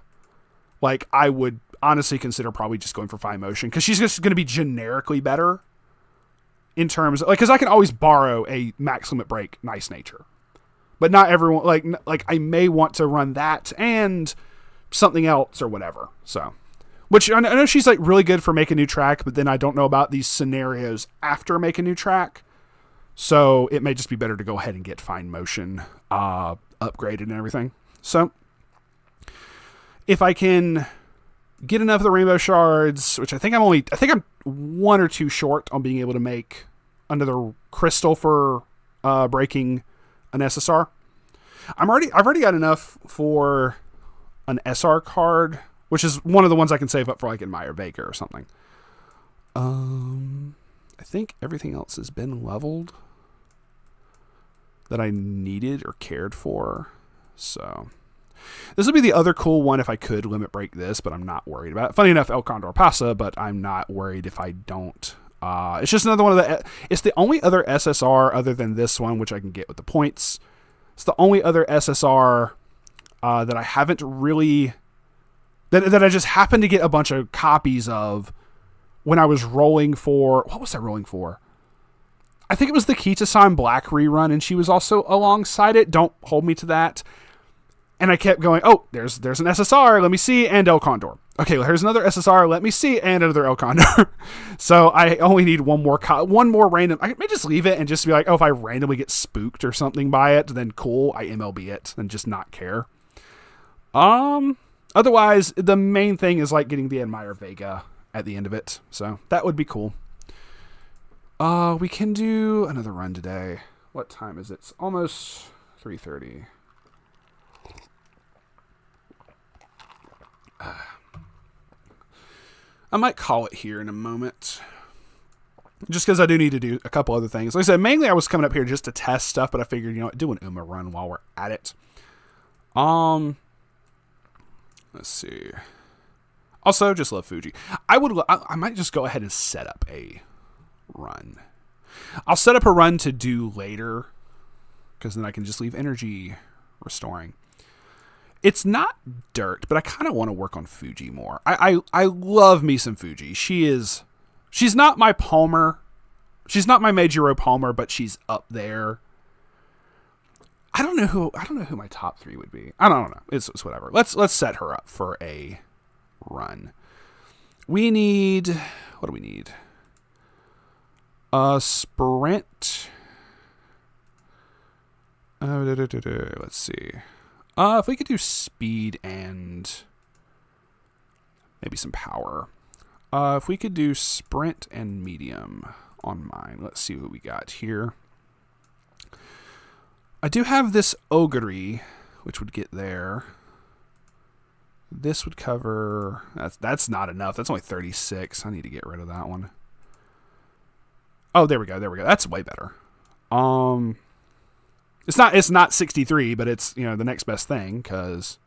Like, I would honestly consider probably just going for Fine Motion, because she's just going to be generically better in terms of, like, because I can always borrow a max limit break Nice Nature. But not everyone, like I may want to run that and something else or whatever. So, which I know she's like really good for Make a New Track, but then I don't know about these scenarios after Make a New Track. So it may just be better to go ahead and get Fine Motion upgraded and everything. So if I can get enough of the rainbow shards, which I think I'm 1 or 2 short on being able to make another crystal for breaking an SSR. I've already got enough for an SR card which is one of the ones I can save up for like Admire Vega or something. I think everything else has been leveled that I needed or cared for. So this would be the other cool one if I could limit break this, but I'm not worried about it. Funny enough, El Condor Pasa, but I'm not worried if I don't. It's just another one of the... It's the only other SSR other than this one, which I can get with the points. It's the only other SSR that I haven't really... That I just happened to get a bunch of copies of when I was rolling for... What was I rolling for? I think it was the Kita-san Black rerun, and she was also alongside it. Don't hold me to that. And I kept going, oh, there's an SSR, let me see, and El Condor. Okay, well, here's another SSR, let me see, and another El Condor. So I only need one more random. I may just leave it and just be like, oh, if I randomly get spooked or something by it, then cool, I MLB it and just not care. Otherwise, the main thing is like getting the Admire Vega at the end of it. So that would be cool. We can do another run today. What time is it? It's almost 3:30. I might call it here in a moment. Just because I do need to do a couple other things. Like I said, mainly I was coming up here just to test stuff, but I figured, you know what, do an Uma run while we're at it. Let's see. Also, just love Fuji. I might just go ahead and set up a run. I'll set up a run to do later, because then I can just leave energy restoring. It's not dirt, but I kind of want to work on Fuji more. I love me some Fuji. She's not my Palmer. She's not my Meijiro Palmer, but she's up there. I don't know who my top 3 would be. I don't know. It's whatever. Let's set her up for a run. We need, what do we need? Sprint. Let's see. If we could do speed and maybe some power. If we could do sprint and medium on mine. Let's see what we got here. I do have this Ogre, which would get there. This would cover... That's not enough. That's only 36. I need to get rid of that one. Oh, there we go. That's way better. It's not 63, but it's, you know, the next best thing, because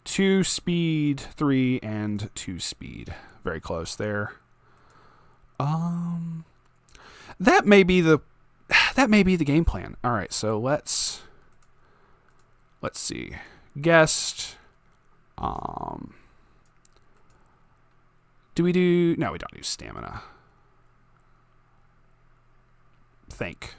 2 speed, 3, and 2 speed. Very close there. That may be the game plan. All right, so let's see. Guest. Do we do... No, we don't do stamina. Thinking.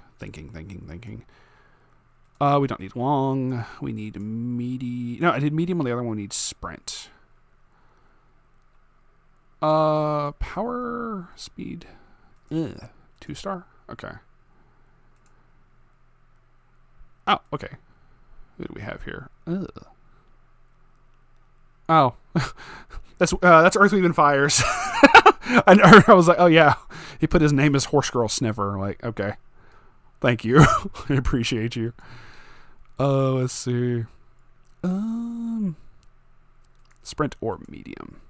We don't need long. We need medium. No, I did medium on the other one. We need sprint. Power, speed. 2-star? Okay. Oh, okay. Who do we have here? Oh. That's Earthweave and Fires. I was like, oh yeah. He put his name as Horse Girl Sniffer. Like, okay. Thank you. I appreciate you. Let's see. Sprint or medium.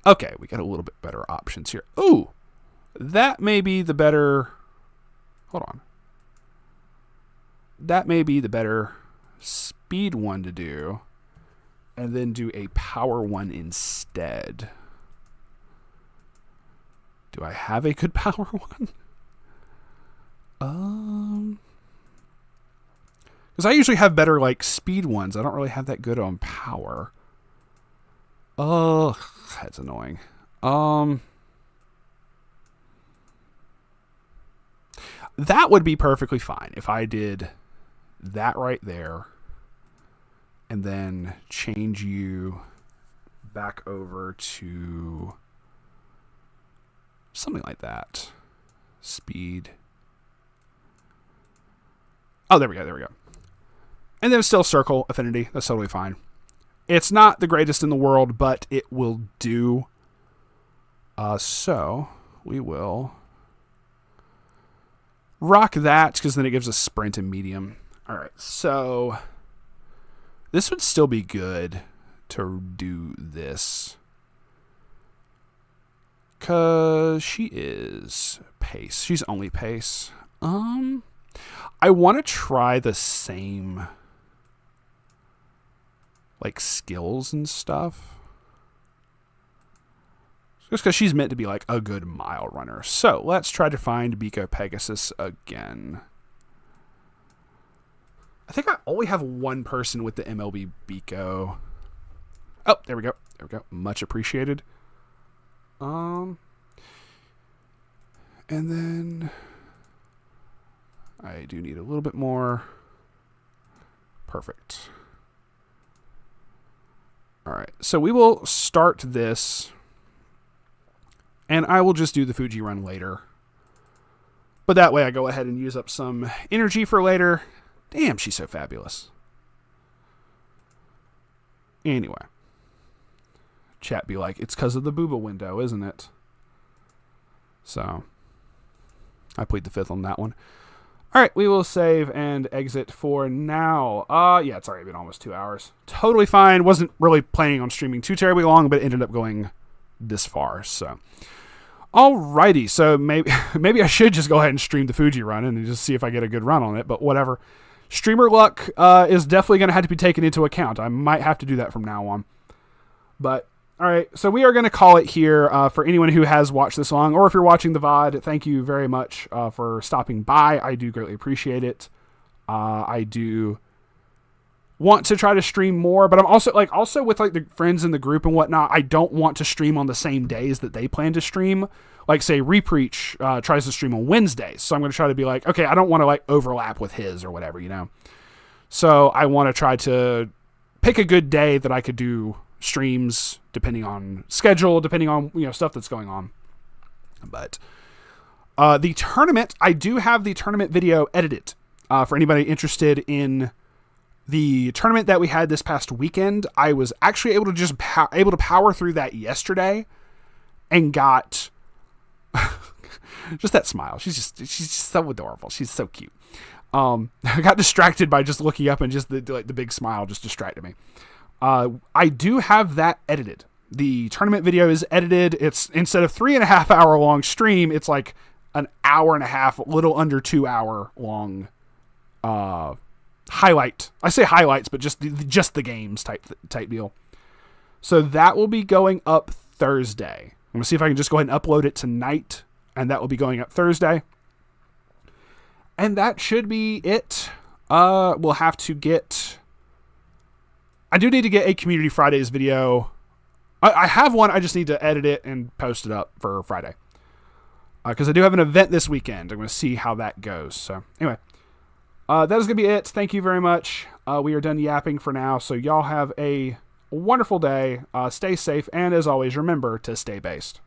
Okay, we got a little bit better options here. Ooh, that may be the better... Hold on. That may be the better speed one to do. And then do a power one instead. Do I have a good power one? Because I usually have better, like, speed ones. I don't really have that good on power. Oh, that's annoying. That would be perfectly fine if I did that right there and then change you back over to something like that. Speed. Oh, there we go. And then still circle affinity. That's totally fine. It's not the greatest in the world, but it will do. So we will rock that, because then it gives us sprint and medium. All right, so This would still be good to do this. Because she is pace. She's only pace. I want to try the same, like, skills and stuff. Just because she's meant to be, like, a good mile runner. So, let's try to find Biko Pegasus again. I think I only have one person with the MLB Biko. Oh, there we go. There we go. Much appreciated. And then I do need a little bit more. Perfect. All right. So we will start this, and I will just do the Fuji run later. But that way I go ahead and use up some energy for later. Damn, she's so fabulous. Anyway. Chat be like, it's because of the booba window, isn't it? So, I plead the fifth on that one. Alright, we will save and exit for now. Yeah, it's already been almost 2 hours. Totally fine. Wasn't really planning on streaming too terribly long, but it ended up going this far, so. Alrighty, so maybe I should just go ahead and stream the Fuji run and just see if I get a good run on it, but whatever. Streamer luck is definitely going to have to be taken into account. I might have to do that from now on. But, alright, so we are going to call it here for anyone who has watched this long, or if you're watching the VOD, thank you very much for stopping by. I do greatly appreciate it. I do want to try to stream more, but I'm also with like the friends in the group and whatnot, I don't want to stream on the same days that they plan to stream. Like, say, Repreach tries to stream on Wednesdays, so I'm going to try to be like, okay, I don't want to like overlap with his or whatever, you know? So I want to try to pick a good day that I could do streams, depending on schedule, depending on, you know, stuff that's going on. But the tournament, I do have the tournament video edited for anybody interested in the tournament that we had this past weekend. I was actually able to just able to power through that yesterday and got just that smile. She's just so adorable. She's so cute. I got distracted by just looking up, and just the big smile just distracted me. I do have that edited. The tournament video is edited. It's, instead of 3.5 hour long stream, it's like an hour and a half, a little under 2 hour long highlight. I say highlights, but just the games type deal. So that will be going up Thursday. I'm gonna see if I can just go ahead and upload it tonight, and that will be going up Thursday. And that should be it. We'll have to get. I do need to get a Community Fridays video. I have one. I just need to edit it and post it up for Friday. Because I do have an event this weekend. I'm going to see how that goes. So anyway, that is going to be it. Thank you very much. We are done yapping for now. So y'all have a wonderful day. Stay safe. And as always, remember to stay based.